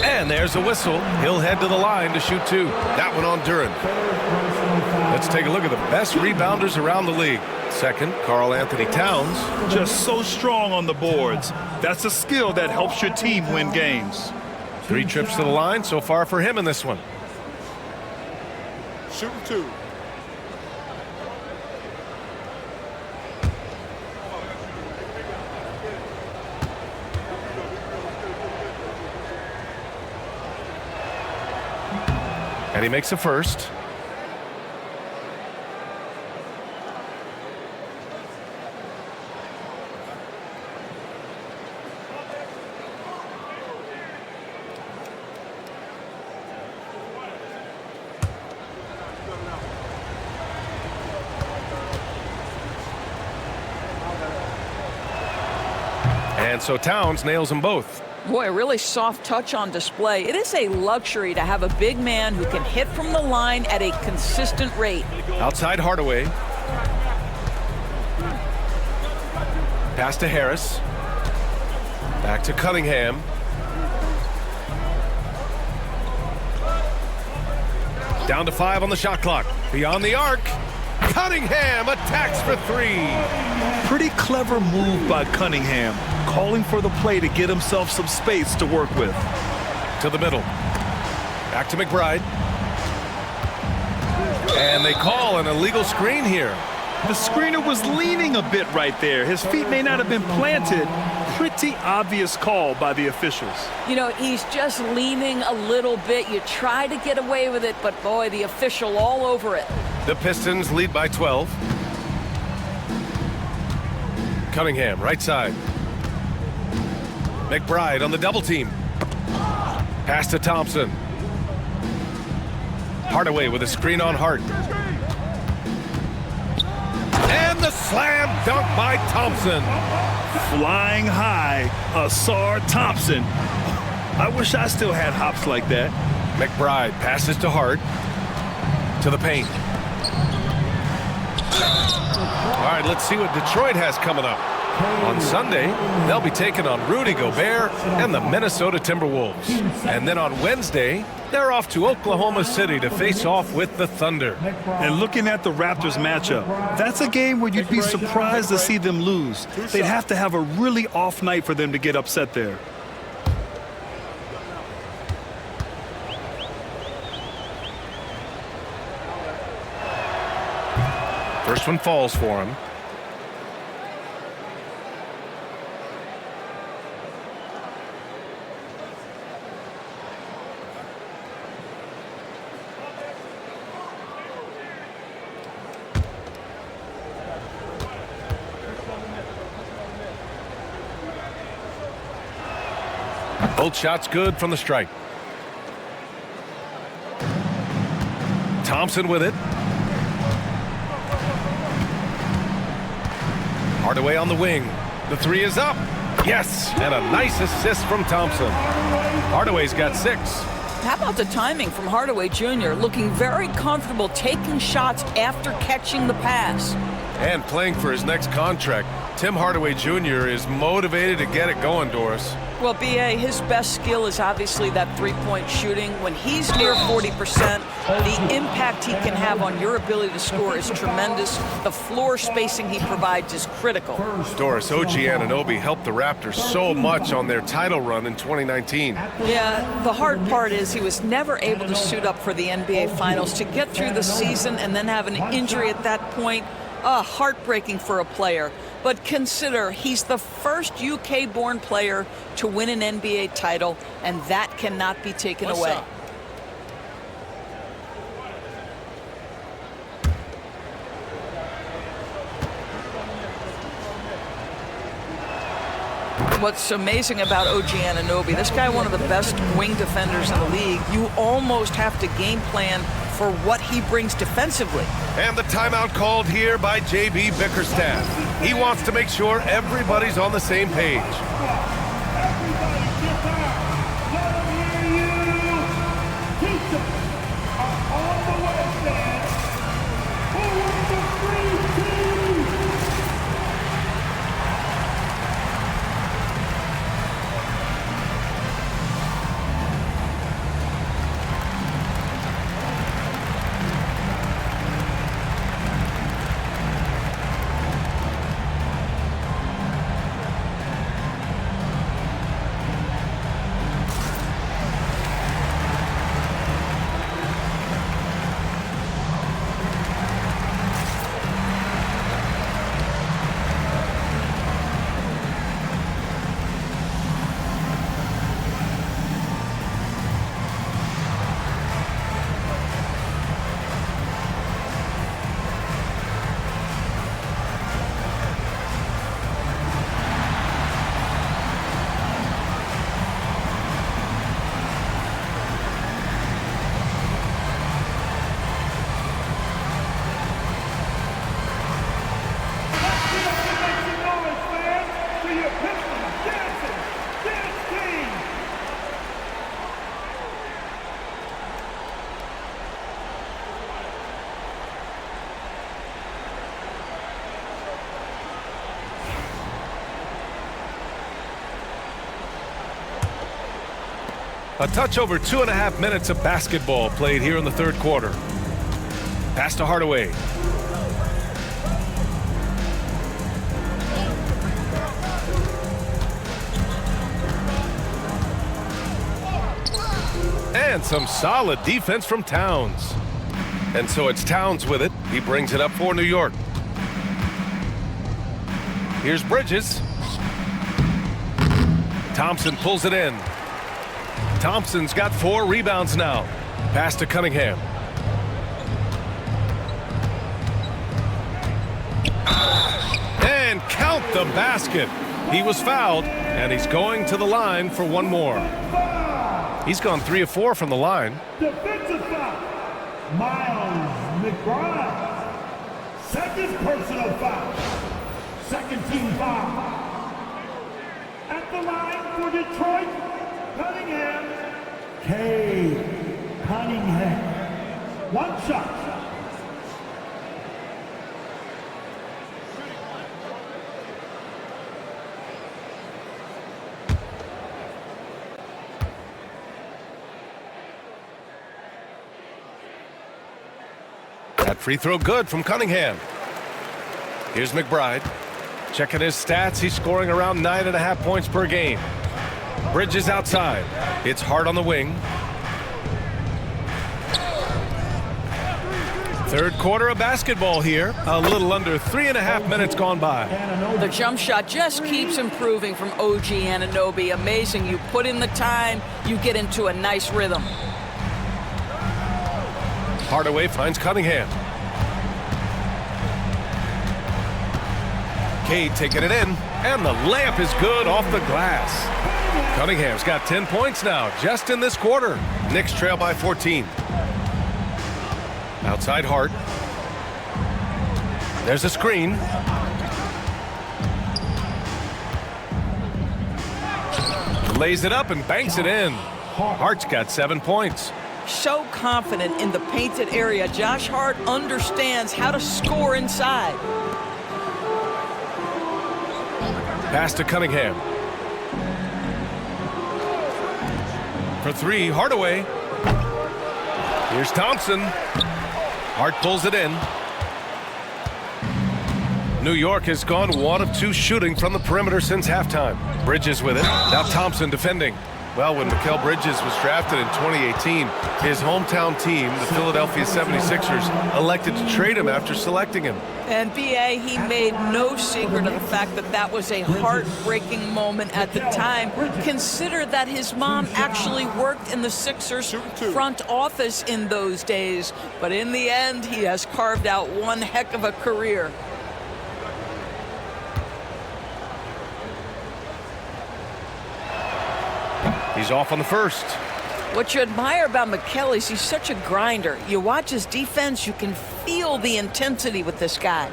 And there's a whistle. He'll head to the line to shoot 2. That one on Duran. Let's take a look at the best rebounders around the league. Second, Karl Anthony Towns. Just so strong on the boards. That's a skill that helps your team win games. 3 trips to the line so far for him in this one. Shooting 2. And he makes a first. And so Towns nails them both. Boy, a really soft touch on display. It is a luxury to have a big man who can hit from the line at a consistent rate. Outside Hardaway. Pass to Harris. Back to Cunningham. Down to 5 on the shot clock. Beyond the arc. Cunningham attacks for 3. Pretty clever move by Cunningham, calling for the play to get himself some space to work with. To the middle. Back to McBride. And they call an illegal screen here. The screener was leaning a bit right there. His feet may not have been planted. Pretty obvious call by the officials. You know, he's just leaning a little bit. You try to get away with it, but boy, the official all over it. The Pistons lead by 12. Cunningham, right side. McBride on the double team. Pass to Thompson. Hardaway with a screen on Hart. And the slam dunk by Thompson. Flying high, Asar Thompson. I wish I still had hops like that. McBride passes to Hart. To the paint. All right, let's see what Detroit has coming up. On Sunday, they'll be taking on Rudy Gobert and the Minnesota Timberwolves. And then on Wednesday, they're off to Oklahoma City to face off with the Thunder. And looking at the Raptors matchup, that's a game where you'd be surprised to see them lose. They'd have to have a really off night for them to get upset there. First one falls for him. Both shots good from the stripe. Thompson with it. Hardaway on the wing. The 3 is up. Yes, and a nice assist from Thompson. Hardaway's got 6. How about the timing from Hardaway Jr., looking very comfortable taking shots after catching the pass. And playing for his next contract. Tim Hardaway Jr. is motivated to get it going, Doris. Well, B.A., his best skill is obviously that three-point shooting. When he's near 40%, the impact he can have on your ability to score is tremendous. The floor spacing he provides is critical. Doris, OG Anunoby helped the Raptors so much on their title run in 2019. Yeah, the hard part is he was never able to suit up for the NBA Finals. To get through the season and then have an injury at that point, heartbreaking for a player. But consider, he's the first UK-born player to win an NBA title, and that cannot be taken away. What's amazing about OG Anunoby, this guy one of the best wing defenders in the league. You almost have to game plan for what he brings defensively. And the timeout called here by JB Bickerstaff. He wants to make sure everybody's on the same page. Everybody get down. Let them hear you. Teach them. All the way, fans. Who wants the 3-2? A touch over 2.5 minutes of basketball played here in the third quarter. Pass to Hardaway. And some solid defense from Towns. And so it's Towns with it. He brings it up for New York. Here's Bridges. Thompson pulls it in. Thompson's got 4 rebounds now. Pass to Cunningham. And count the basket. He was fouled, and he's going to the line for one more. He's gone 3 of 4 from the line. Defensive foul. Miles McBride. Second personal foul. Second team foul. At the line for Detroit, Cunningham. Cunningham. One shot. That free throw good from Cunningham. Here's McBride. Checking his stats, he's scoring around 9.5 points per game. Bridges outside. It's Hart on the wing. Third quarter of basketball here. A little under 3.5 minutes gone by. The jump shot just keeps improving from OG Anunoby. Amazing. You put in the time, you get into a nice rhythm. Hardaway finds Cunningham. Cade taking it in, and the layup is good off the glass. Cunningham's got 10 points now, just in this quarter. Knicks trail by 14. Outside Hart. There's a screen. Lays it up and banks it in. Hart's got 7 points. So confident in the painted area. Josh Hart understands how to score inside. Pass to Cunningham. For three, Hardaway. Here's Thompson. Hart pulls it in. New York has gone 1 of 2 shooting from the perimeter since halftime. Bridges with it. Now Thompson defending. Well, when Mikal Bridges was drafted in 2018, his hometown team, the Philadelphia 76ers, elected to trade him after selecting him. And B.A., he made no secret of the fact that that was a heartbreaking moment at the time. Consider that his mom actually worked in the Sixers front office in those days. But in the end, he has carved out one heck of a career. He's off on the first. What you admire about Mikal is he's such a grinder. You watch his defense, you can feel the intensity with this guy.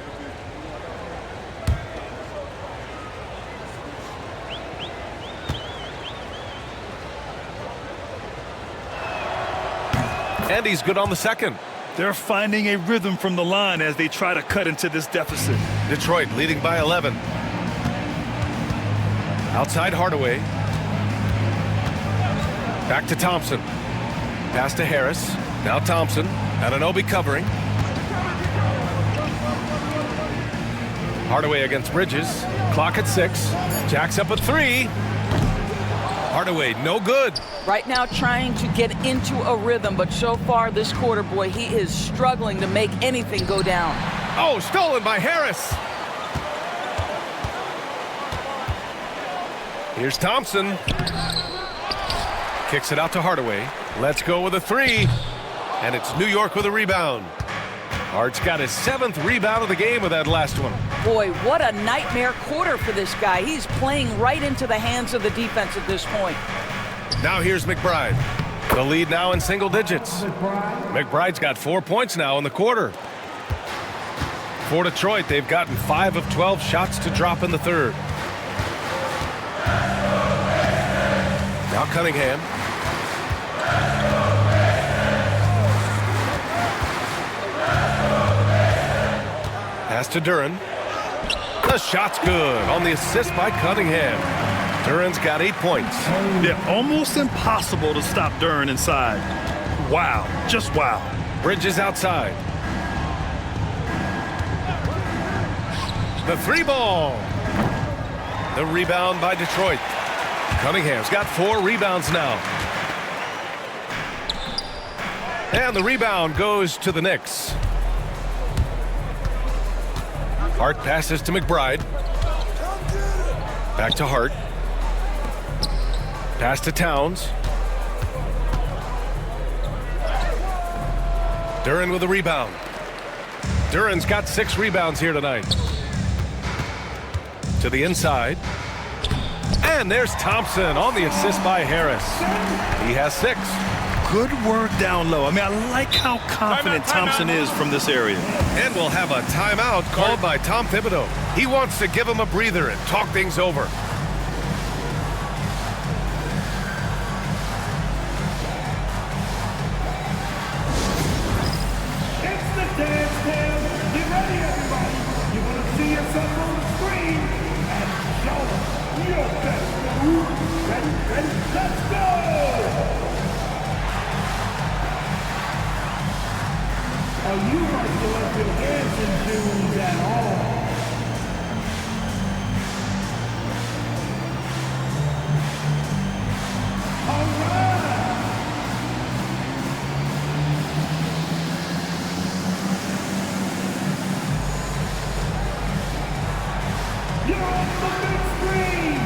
And he's good on the second. They're finding a rhythm from the line as they try to cut into this deficit. Detroit leading by 11. Outside Hardaway. Back to Thompson. Pass to Harris. Now Thompson. Anunoby covering. Hardaway against Bridges. Clock at 6. Jacks up a 3. Hardaway, no good. Right now trying to get into a rhythm, but so far this quarter, boy, he is struggling to make anything go down. Oh, stolen by Harris. Here's Thompson. Kicks it out to Hardaway. Let's go with a 3. And it's New York with a rebound. Hart's got his 7th rebound of the game with that last one. Boy, what a nightmare quarter for this guy. He's playing right into the hands of the defense at this point. Now here's McBride. The lead now in single digits. McBride's got 4 points now in the quarter. For Detroit, they've gotten 5 of 12 shots to drop in the third. Now Cunningham. Pass to Duren. The shot's good on the assist by Cunningham. Duren's got 8 points. Yeah, almost impossible to stop Duren inside. Wow, just wow. Bridges outside. The 3 ball. The rebound by Detroit. Cunningham's got 4 rebounds now. And the rebound goes to the Knicks. Hart passes to McBride. Back to Hart. Pass to Towns. Duren with a rebound. Duren's got 6 rebounds here tonight. To the inside. And there's Thompson on the assist by Harris. He has 6. Good work down low. I mean, I like how confident Thompson is from this area. And we'll have a timeout called by Tom Thibodeau. He wants to give him a breather and talk things over. It's the dance dance. Get ready, everybody. You're going to see yourself on the screen and show your best move. Ready, let's go! Oh, you might still have your dancing shoes at all. All right! You're on the big screen!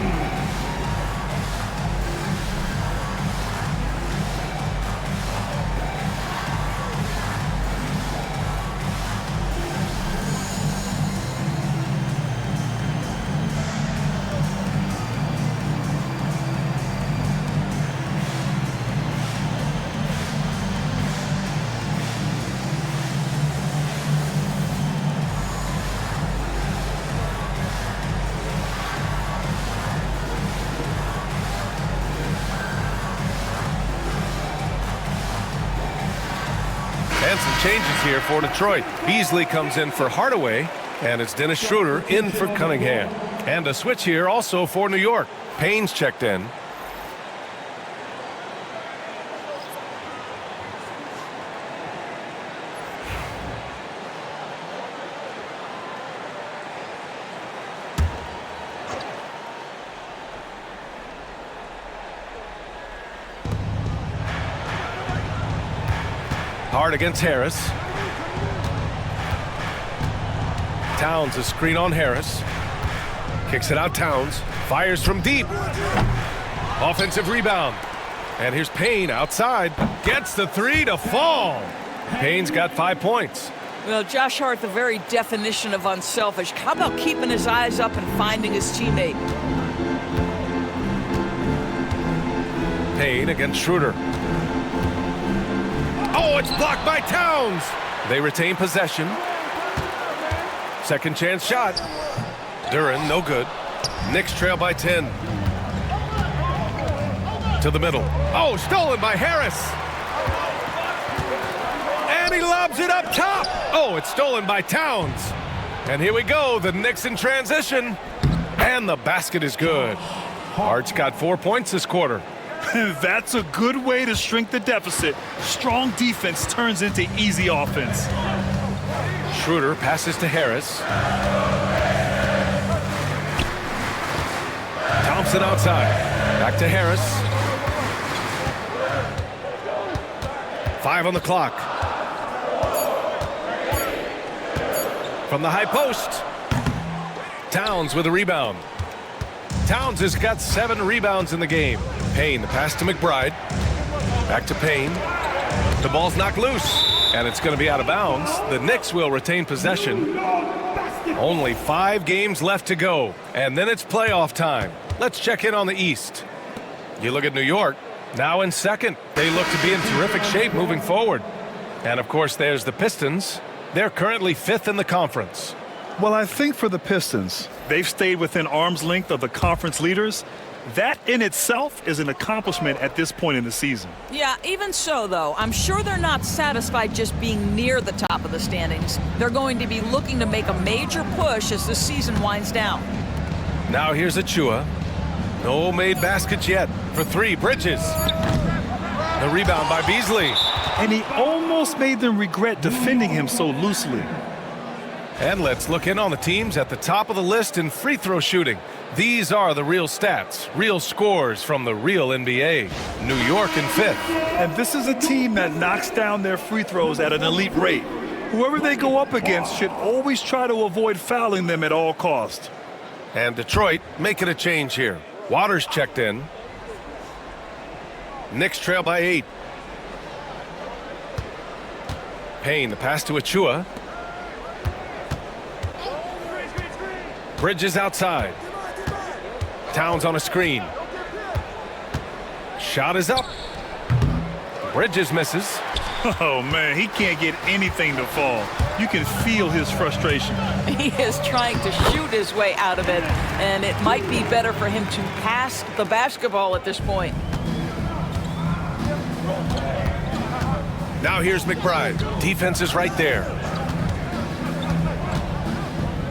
And some changes here for Detroit. Beasley comes in for Hardaway, and it's Dennis Schroeder in for Cunningham. And a switch here also for New York. Payne's checked in. Hard against Harris. Towns a screen on Harris. Kicks it out Towns. Fires from deep. Offensive rebound. And here's Payne outside. Gets the three to fall. Payne's got 5 points. Well, Josh Hart, the very definition of unselfish. How about keeping his eyes up and finding his teammate? Payne against Schroeder. Oh, it's blocked by Towns. They retain possession. Second chance shot. Duren, no good. Knicks trail by 10. To the middle. Oh, stolen by Harris. And he lobs it up top. Oh, it's stolen by Towns. And here we go, the Knicks in transition. And the basket is good. Hart's got 4 points this quarter. That's a good way to shrink the deficit. Strong defense turns into easy offense. Schroeder passes to Harris. Thompson outside. Back to Harris. 5 on the clock. From the high post. Towns with a rebound. Towns has got 7 rebounds in the game. Payne, the pass to McBride. Back to Payne. The ball's knocked loose, and it's going to be out of bounds. The Knicks will retain possession. Only 5 games left to go, and then it's playoff time. Let's check in on the East. You look at New York, now in second. They look to be in terrific shape moving forward. And, of course, there's the Pistons. They're currently 5th in the conference. Well, I think for the Pistons, they've stayed within arm's length of the conference leaders. That in itself is an accomplishment at this point in the season. Yeah, even so, though, I'm sure they're not satisfied just being near the top of the standings. They're going to be looking to make a major push as the season winds down. Now here's Achua. No made baskets yet. For 3, Bridges. The rebound by Beasley. And he almost made them regret defending him so loosely. And let's look in on the teams at the top of the list in free throw shooting. These are the real stats, real scores from the real NBA. New York in 5th. And this is a team that knocks down their free throws at an elite rate. Whoever they go up against should always try to avoid fouling them at all costs. And Detroit making a change here. Waters checked in. Knicks trail by 8. Payne, the pass to Achua. Bridges outside. Towns on a screen. Shot is up. Bridges misses. Oh, man, he can't get anything to fall. You can feel his frustration. He is trying to shoot his way out of it, and it might be better for him to pass the basketball at this point. Now here's McBride. Defense is right there.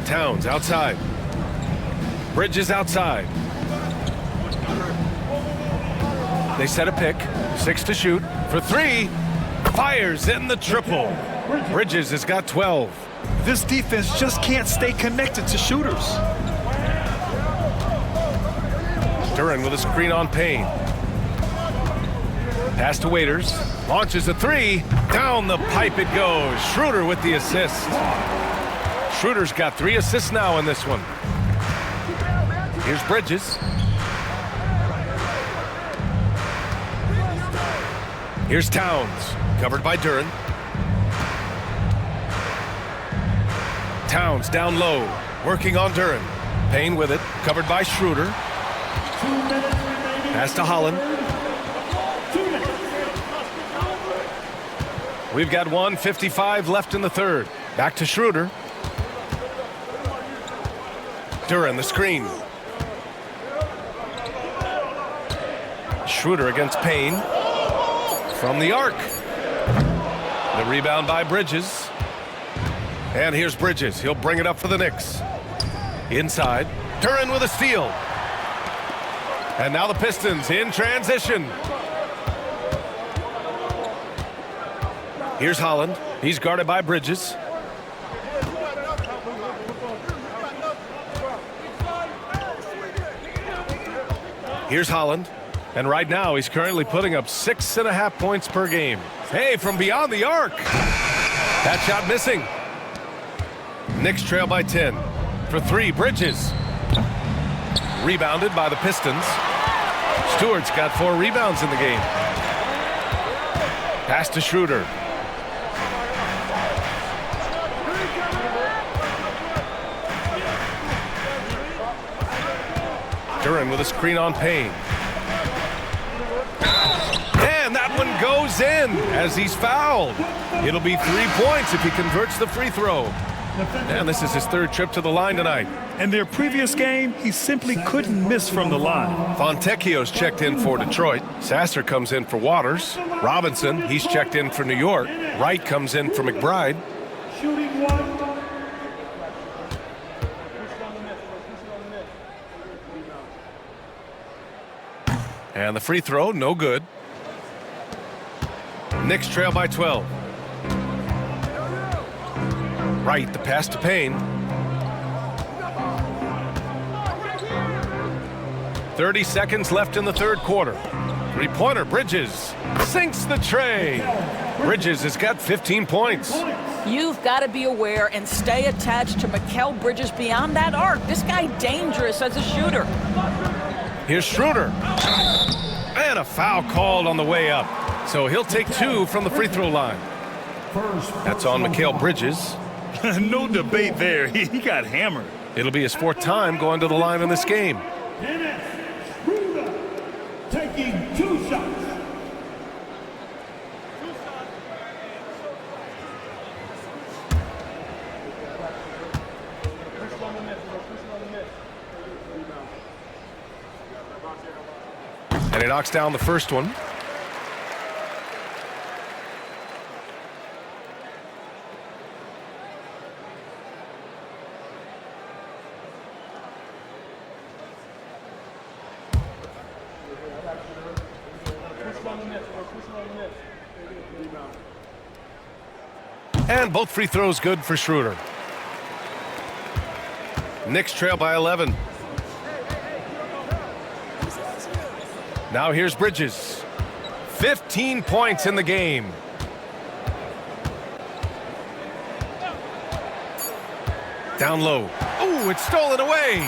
Towns outside. Bridges outside. They set a pick. 6 to shoot. For 3. Fires in the triple. Bridges has got 12. This defense just can't stay connected to shooters. Duren with a screen on Payne. Pass to Waiters. Launches a 3. Down the pipe it goes. Schroeder with the assist. Schroeder's got 3 assists now in this one. Here's Bridges. Here's Towns, covered by Duren. Towns down low, working on Duren. Payne with it, covered by Schroeder. Pass to Holland. We've got 1:55 left in the third. Back to Schroeder. Duren, the screen. Schroeder against Payne. From the arc. The rebound by Bridges. And here's Bridges. He'll bring it up for the Knicks. Inside. Duren with a steal. And now the Pistons in transition. Here's Holland. He's guarded by Bridges. Here's Holland. And right now, he's currently putting up 6.5 points per game. Hey, from beyond the arc. That shot missing. Knicks trail by 10. For 3, Bridges. Rebounded by the Pistons. Stewart's got 4 rebounds in the game. Pass to Schroeder. Duren with a screen on Payne. And that one goes in as he's fouled. It'll be 3 points if he converts the free throw. And this is his 3rd trip to the line tonight. In their previous game, he simply couldn't miss from the line. Fontecchio's checked in for Detroit. Sasser comes in for Waters. Robinson, he's checked in for New York. Wright comes in for McBride. Shooting 1. And the free throw, no good. Knicks trail by 12. Wright, the pass to Payne. 30 seconds left in the 3rd quarter. 3-pointer, Bridges sinks the tray. Bridges has got 15 points. You've got to be aware and stay attached to Mikal Bridges beyond that arc. This guy dangerous as a shooter. Here's Schroeder. And a foul called on the way up. So he'll take 2 from the free throw line. That's on Mikal Bridges. No debate there. He got hammered. It'll be his 4th time going to the line in this game. Dennis Schroeder taking 2 shots. And he knocks down the first one. And both free throws good for Schroeder. Knicks trail by 11. Now here's Bridges. 15 points in the game. Down low. Oh, it's stolen away.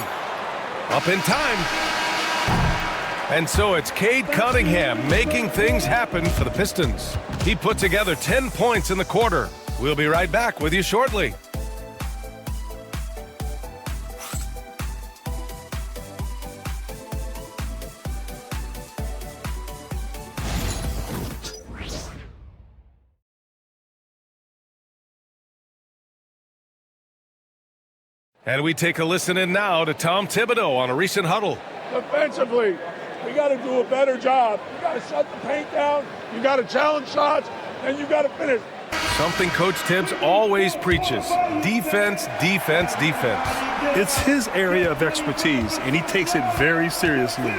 Up in time. And so it's Cade Cunningham making things happen for the Pistons. He put together 10 points in the quarter. We'll be right back with you shortly. And we take a listen in now to Tom Thibodeau on a recent huddle. Defensively, we got to do a better job. You got to shut the paint down. You got to challenge shots, and you got to finish. Something Coach Tibbs always preaches: defense, defense, defense. It's his area of expertise, and he takes it very seriously.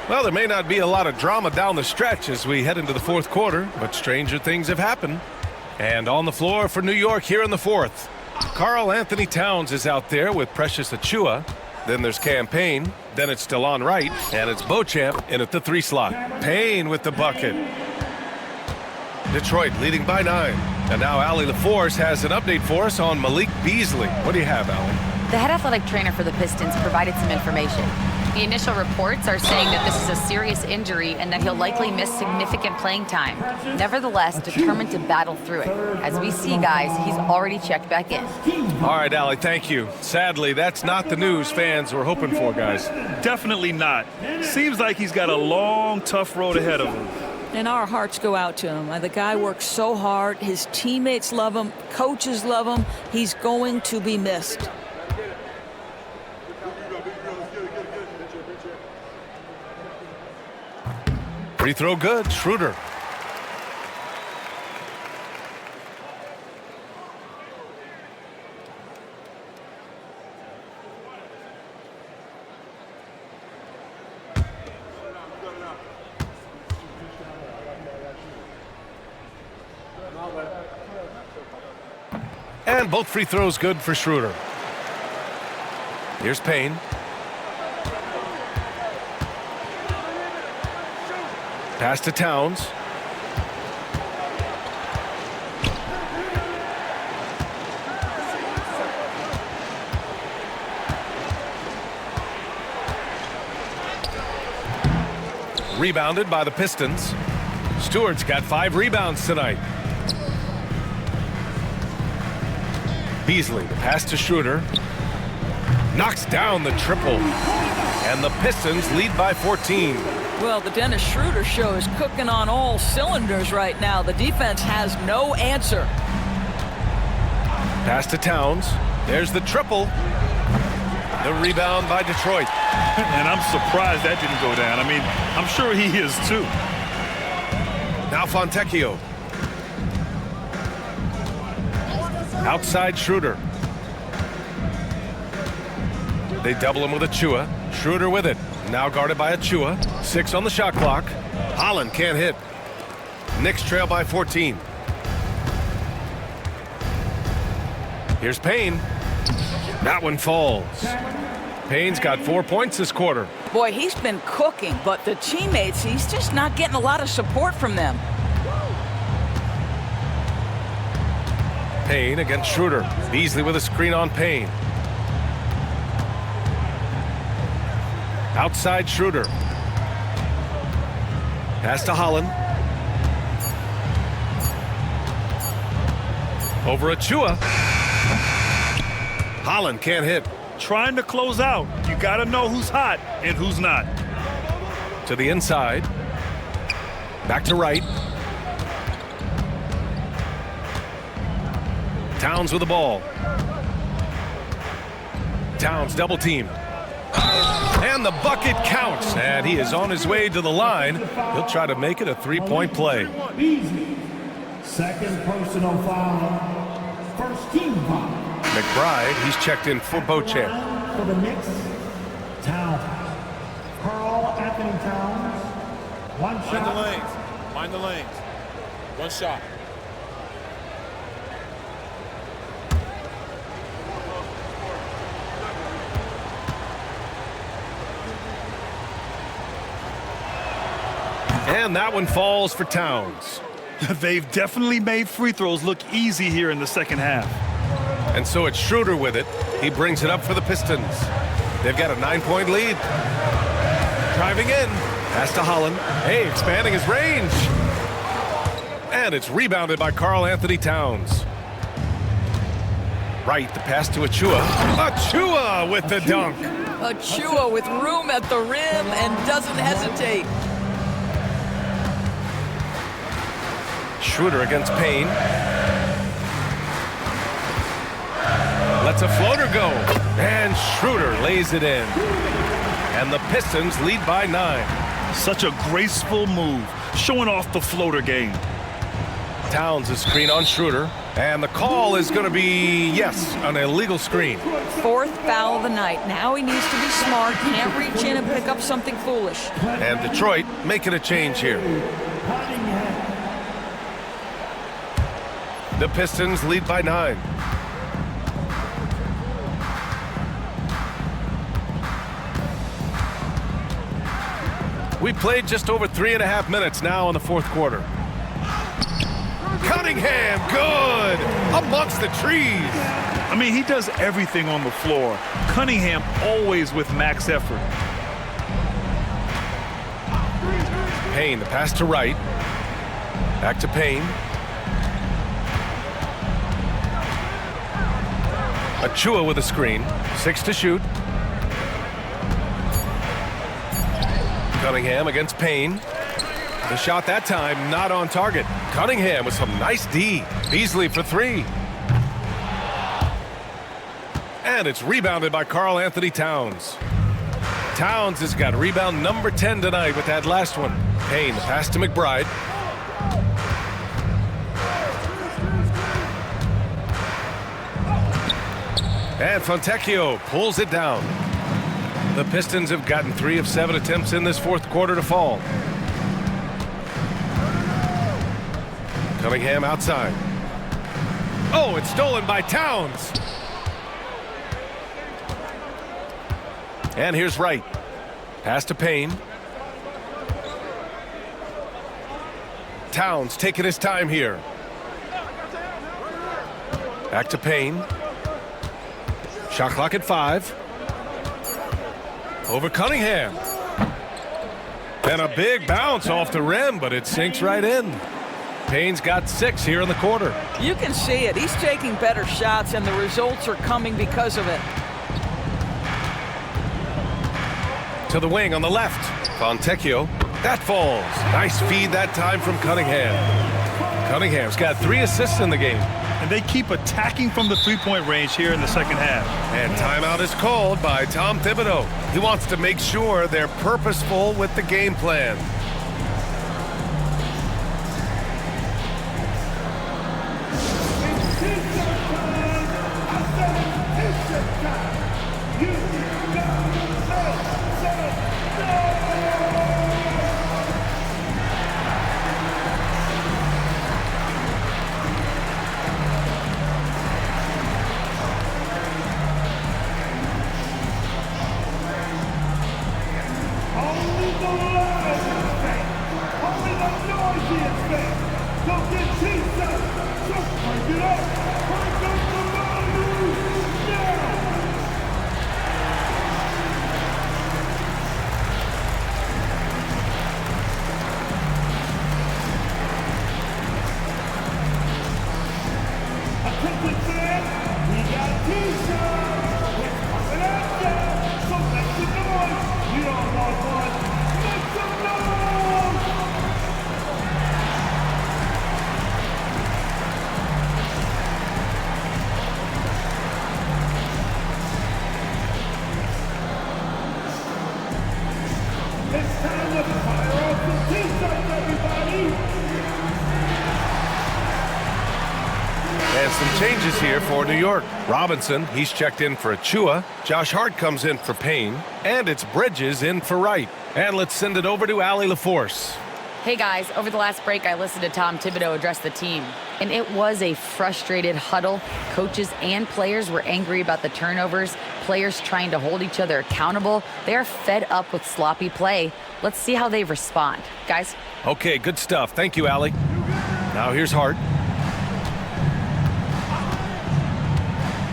Well, there may not be a lot of drama down the stretch as we head into the 4th quarter, but stranger things have happened. And on the floor for New York here in the 4th. Karl Anthony Towns is out there with Precious Achiuwa. Then there's Cam Payne. Then it's DeLon Wright. And it's Beauchamp in at the 3 slot. Payne with the bucket. Detroit leading by 9. And now Allie LaForce has an update for us on Malik Beasley. What do you have, Allie? The head athletic trainer for the Pistons provided some information. The initial reports are saying that this is a serious injury and that he'll likely miss significant playing time. Nevertheless, determined to battle through it. As we see, guys, he's already checked back in. All right, Allie, thank you. Sadly, that's not the news fans were hoping for, guys. Definitely not. Seems like he's got a long, tough road ahead of him. And our hearts go out to him. The guy works so hard. His teammates love him. Coaches love him. He's going to be missed. Free throw good. Schroeder. And both free throws good for Schroeder. Here's Payne. Pass to Towns. Rebounded by the Pistons. Stewart's got 5 rebounds tonight. Beasley, the pass to Schroeder. Knocks down the triple. And the Pistons lead by 14. Well, the Dennis Schroeder show is cooking on all cylinders right now. The defense has no answer. Pass to Towns. There's the triple. The rebound by Detroit. And I'm surprised that didn't go down. I mean, I'm sure he is too. Now Fontecchio. Outside Schroeder. They double him with Achua. Schroeder with it. Now guarded by Achua. 6 on the shot clock. Holland can't hit. Knicks trail by 14. Here's Payne. That one falls. Payne's got 4 points this quarter. Boy, he's been cooking, but the teammates, he's just not getting a lot of support from them. Payne against Schroeder. Beasley with a screen on Payne. Outside Schroeder. Pass to Holland. Over Achua. Holland can't hit. Trying to close out. You got to know who's hot and who's not. To the inside. Back to right. Towns with the ball. Towns double teamed. And the bucket counts. And he is on his way to the line. He'll try to make it a 3-point play. Beasley. Second personal foul. First team foul. McBride, he's checked in for Beauchamp. For the Knicks, Towns. Carl Anthony Towns. One shot. Mind the lanes. Mind the lanes. One shot. And that one falls for Towns. They've definitely made free throws look easy here in the second half. And so it's Schroeder with it. He brings it up for the Pistons. They've got a 9-point lead. Driving in. Pass to Holland. Hey, expanding his range. And it's rebounded by Karl Anthony Towns. Right, the pass to Achua. Achua with the dunk. Achua with room at the rim and doesn't hesitate. Schroeder against Payne. Lets a floater go. And Schroeder lays it in. And the Pistons lead by 9. Such a graceful move, showing off the floater game. Towns a screen on Schroeder. And the call is going to be, yes, an illegal screen. 4th foul of the night. Now he needs to be smart. Can't reach in and pick up something foolish. And Detroit making a change here. The Pistons lead by 9. We played just over 3.5 minutes now in the 4th quarter. Cunningham, good! Amongst the trees. I mean, he does everything on the floor. Cunningham always with max effort. Payne, the pass to right. Back to Payne. Achua with a screen. 6 to shoot. Cunningham against Payne. The shot that time not on target. Cunningham with some nice D. Beasley for 3. And it's rebounded by Karl Anthony Towns. Towns has got rebound number 10 tonight with that last one. Payne, the pass to McBride. And Fontecchio pulls it down. The Pistons have gotten 3 of 7 attempts in this 4th quarter to fall. Cunningham outside. Oh, it's stolen by Towns. And here's Wright. Pass to Payne. Towns taking his time here. Back to Payne. Shot clock at 5. Over Cunningham. And a big bounce off the rim, but it sinks right in. Payne's got 6 here in the quarter. You can see it. He's taking better shots, and the results are coming because of it. To the wing on the left. Fontecchio. That falls. Nice feed that time from Cunningham. Cunningham's got 3 assists in the game. And they keep attacking from the three-point range here in the second half. And timeout is called by Tom Thibodeau. He wants to make sure they're purposeful with the game plan. And some changes here for New York. Robinson, he's checked in for Achua. Josh Hart comes in for Payne. And it's Bridges in for Wright. And let's send it over to Allie LaForce. Hey guys, over the last break, I listened to Tom Thibodeau address the team, and it was a frustrated huddle. Coaches and players were angry about the turnovers, players trying to hold each other accountable. They are fed up with sloppy play. Let's see how they respond. Guys? Okay, good stuff. Thank you, Allie. Now here's Hart.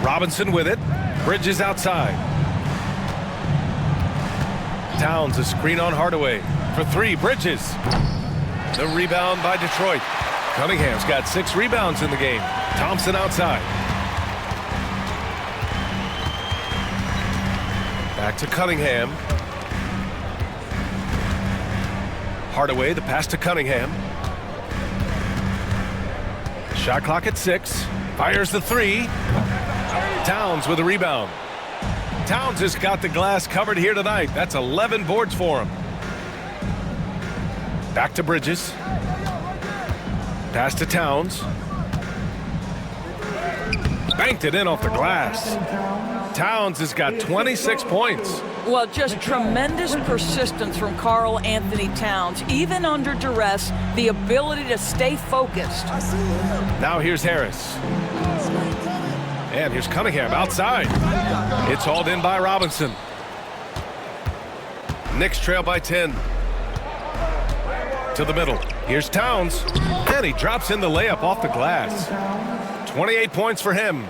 Robinson with it. Bridges outside. Towns a screen on Hardaway. For 3, Bridges. The rebound by Detroit. Cunningham's got 6 rebounds in the game. Thompson outside. Back to Cunningham. Hardaway, the pass to Cunningham. Shot clock at 6. Fires the 3. Towns with a rebound. Towns has got the glass covered here tonight. That's 11 boards for him. Back to Bridges. Pass to Towns. Banked it in off the glass. Towns has got 26 points. Well, just tremendous persistence from Karl Anthony Towns. Even under duress, the ability to stay focused. Now here's Harris. And here's Cunningham outside. It's hauled in by Robinson. Knicks trail by 10. To the middle. Here's Towns. And he drops in the layup off the glass. 28 points for him.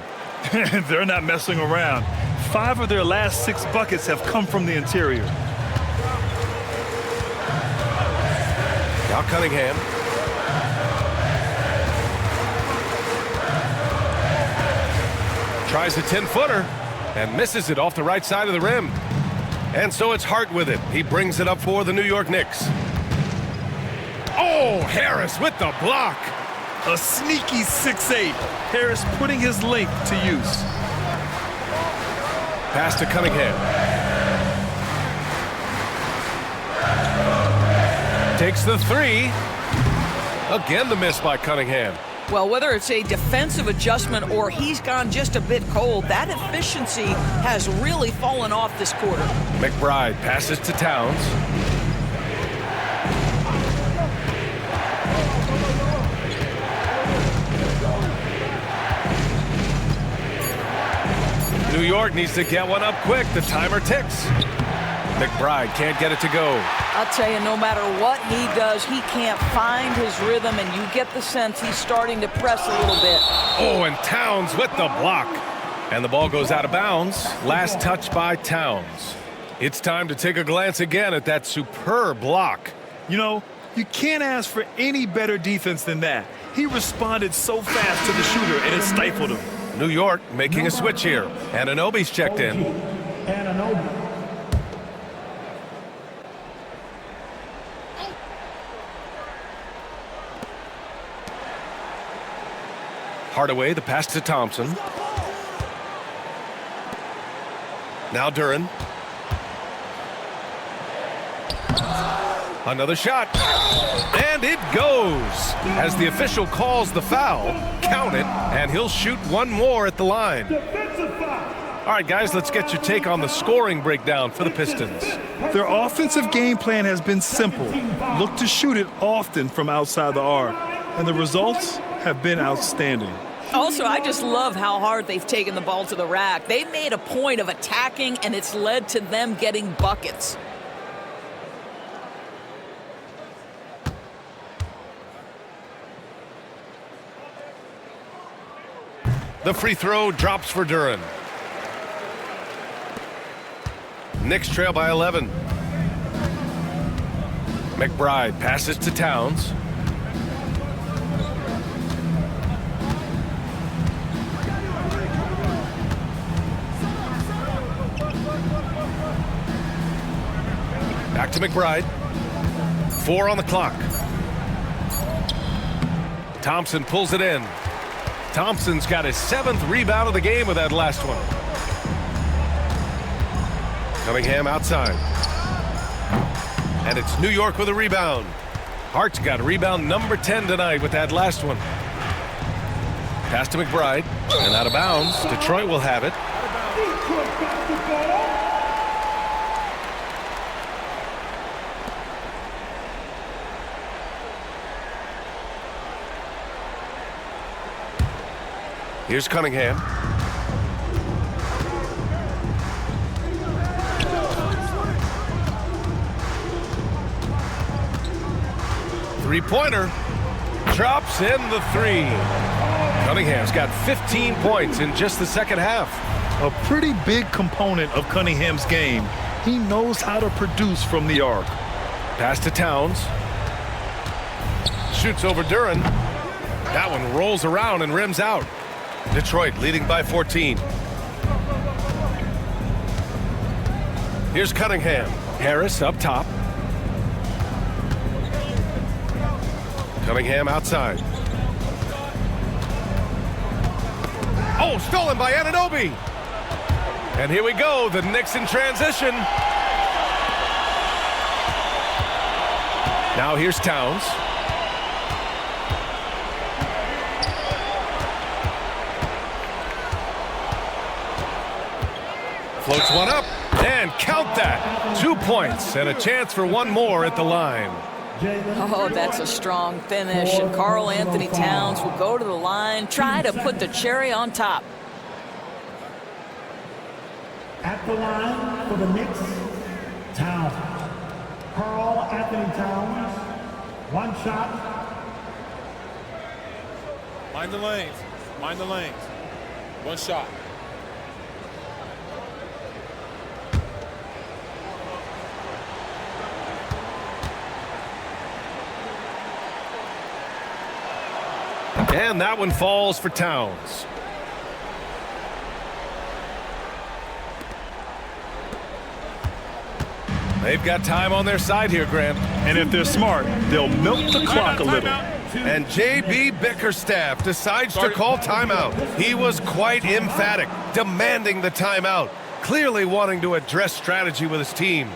They're not messing around. 5 of their last 6 buckets have come from the interior. Now Cunningham. Tries a 10-footer and misses it off the right side of the rim. And so it's Hart with it. He brings it up for the New York Knicks. Oh, Harris with the block. A sneaky 6'8". Harris putting his length to use. Pass to Cunningham. Takes the 3. Again, the miss by Cunningham. Well, whether it's a defensive adjustment or he's gone just a bit cold, that efficiency has really fallen off this quarter. McBride passes to Towns. New York needs to get one up quick. The timer ticks. McBride can't get it to go. I'll tell you, no matter what he does, he can't find his rhythm, and you get the sense he's starting to press a little bit. Oh, and Towns with the block. And the ball goes out of bounds. Last touch by Towns. It's time to take a glance again at that superb block. You know, you can't ask for any better defense than that. He responded so fast to the shooter, and it stifled him. New York making a switch here. Anunoby's checked in. Hardaway, the pass to Thompson. Now Duren. Another shot. And it goes. As the official calls the foul, count it, and he'll shoot one more at the line. All right, guys, let's get your take on the scoring breakdown for the Pistons. Their offensive game plan has been simple. Look to shoot it often from outside the arc. And the results have been outstanding. Also, I just love how hard they've taken the ball to the rack. They've made a point of attacking, and it's led to them getting buckets. The free throw drops for Duren. Knicks trail by 11. McBride passes to Towns. Back to McBride. 4 on the clock. Thompson pulls it in. Thompson's got his 7th rebound of the game with that last one. Cunningham outside. And it's New York with a rebound. Hart's got rebound number 10 tonight with that last one. Pass to McBride. And out of bounds. Detroit will have it. Here's Cunningham. Three-pointer. Drops in the 3. Cunningham's got 15 points in just the second half. A pretty big component of Cunningham's game. He knows how to produce from the arc. Pass to Towns. Shoots over Duren. That one rolls around and rims out. Detroit leading by 14. Here's Cunningham. Harris up top. Cunningham outside. Oh, stolen by Anunoby. And here we go, the Knicks in transition. Now here's Towns. Floats one up, and count that. 2 points and a chance for one more at the line. Oh, that's a strong finish, and Karl Anthony Towns will go to the line, try to put the cherry on top. At the line for the Knicks, Towns. Karl Anthony Towns, one shot. Mind the lanes. Mind the lanes. One shot. And that one falls for Towns. They've got time on their side here, Grant. And if they're smart, they'll milk the clock a little. And J.B. Bickerstaff decides to call timeout. He was quite emphatic, demanding the timeout, clearly wanting to address strategy with his team.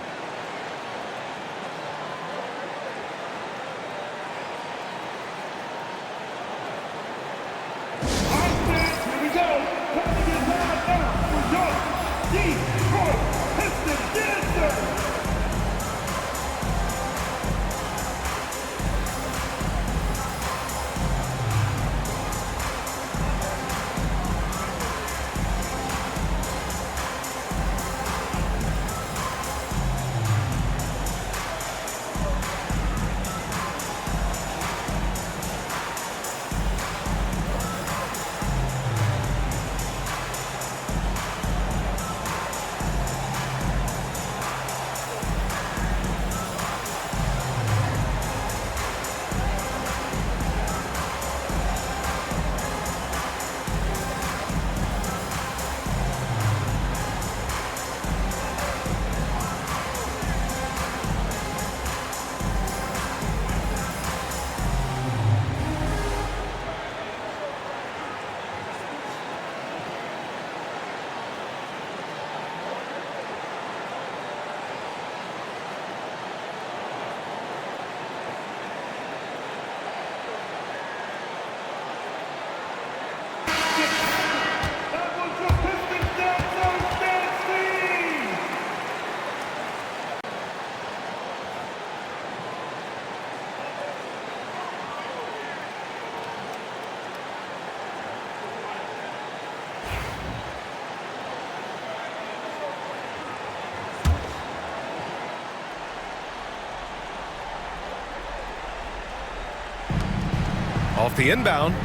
Off the inbound,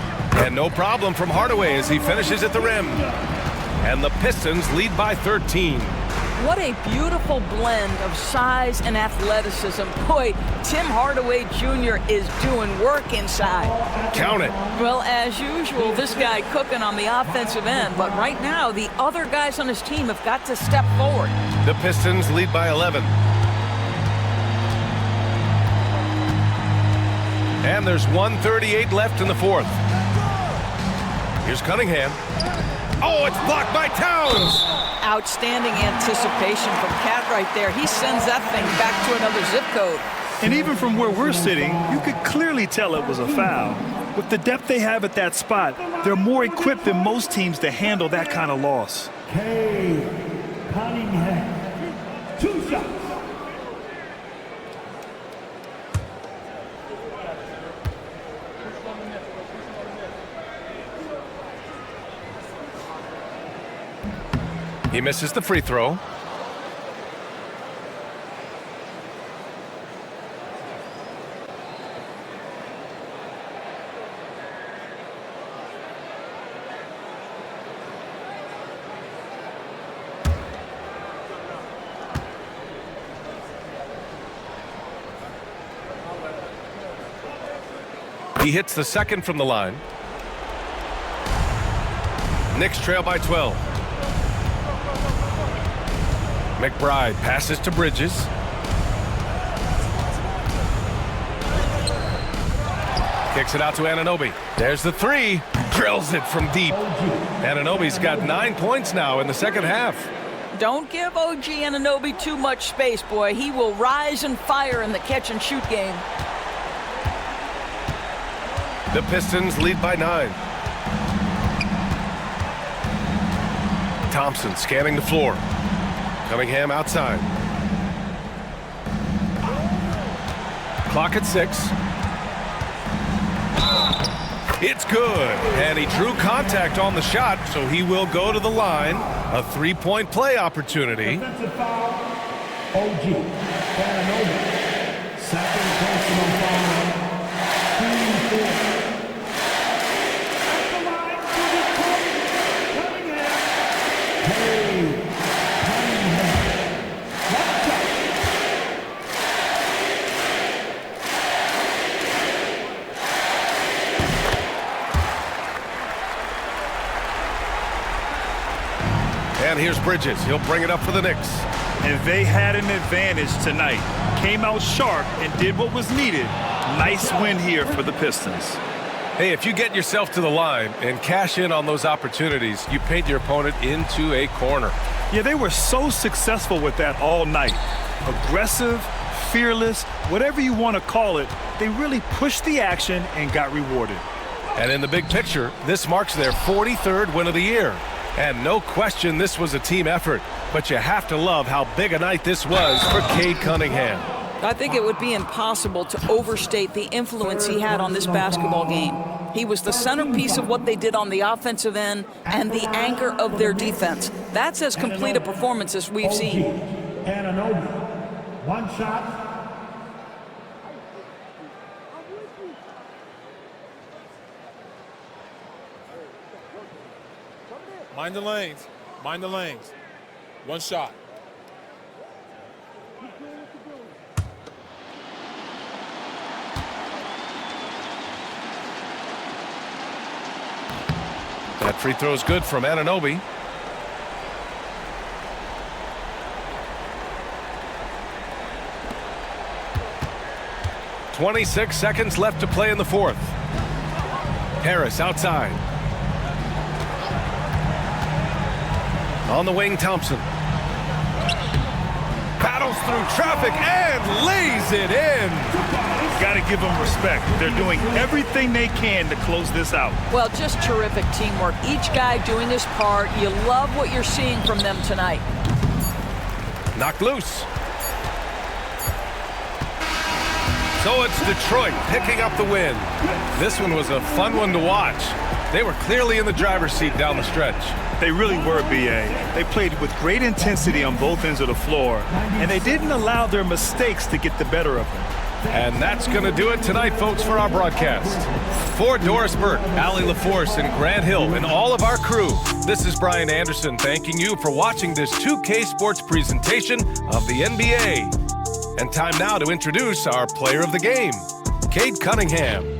and no problem from Hardaway as he finishes at the rim. And the Pistons lead by 13. What a beautiful blend of size and athleticism. Boy, Tim Hardaway Jr. is doing work inside. Count it. Well, as usual, this guy cooking on the offensive end. But right now, the other guys on his team have got to step forward. The Pistons lead by 11. And there's 1:38 left in the fourth. Here's Cunningham. Oh, it's blocked by Towns. Outstanding anticipation from Cat right there. He sends that thing back to another zip code. And even from where we're sitting, you could clearly tell it was a foul. With the depth they have at that spot, they're more equipped than most teams to handle that kind of loss. Cade Cunningham. 2 shots. He misses the free throw. He hits the second from the line. Knicks trail by 12. McBride passes to Bridges. Kicks it out to Anunoby. There's the three. Drills it from deep. Anunoby's got 9 points now in the second half. Don't give OG Anunoby too much space, boy. He will rise and fire in the catch-and-shoot game. The Pistons lead by 9. Thompson scanning the floor. Cunningham outside. Clock at 6. It's good. And he drew contact on the shot, so he will go to the line. A 3-point play opportunity. Defensive foul. OG Anunoby. Second personal foul. Team 4. And here's Bridges. He'll bring it up for the Knicks. And they had an advantage tonight. Came out sharp and did what was needed. Nice win here for the Pistons. Hey, if you get yourself to the line and cash in on those opportunities, you paint your opponent into a corner. Yeah, they were so successful with that all night. Aggressive, fearless, whatever you want to call it, they really pushed the action and got rewarded. And in the big picture, this marks their 43rd win of the year. And no question this was a team effort, but you have to love how big a night this was for Cade Cunningham. I think it would be impossible to overstate the influence he had on this basketball game. He was the centerpiece of what they did on the offensive end and the anchor of their defense. That's as complete a performance as we've seen. Anunoby. 1 shot. Mind the lanes. Mind the lanes. 1 shot. That free throw is good from Anunoby. "26 seconds left to play in the fourth. Harris outside. On the wing, Thompson. Battles through traffic and lays it in. Got to give them respect. They're doing everything they can to close this out. Well, just terrific teamwork. Each guy doing his part. You love what you're seeing from them tonight. Knocked loose. So it's Detroit picking up the win. This one was a fun one to watch. They were clearly in the driver's seat down the stretch. They really were, B.A. They played with great intensity on both ends of the floor, and they didn't allow their mistakes to get the better of them. And that's going to do it tonight, folks, for our broadcast. For Doris Burke, Allie LaForce, and Grant Hill, and all of our crew, this is Brian Anderson thanking you for watching this 2K Sports presentation of the NBA. And time now to introduce our player of the game, Cade Cunningham.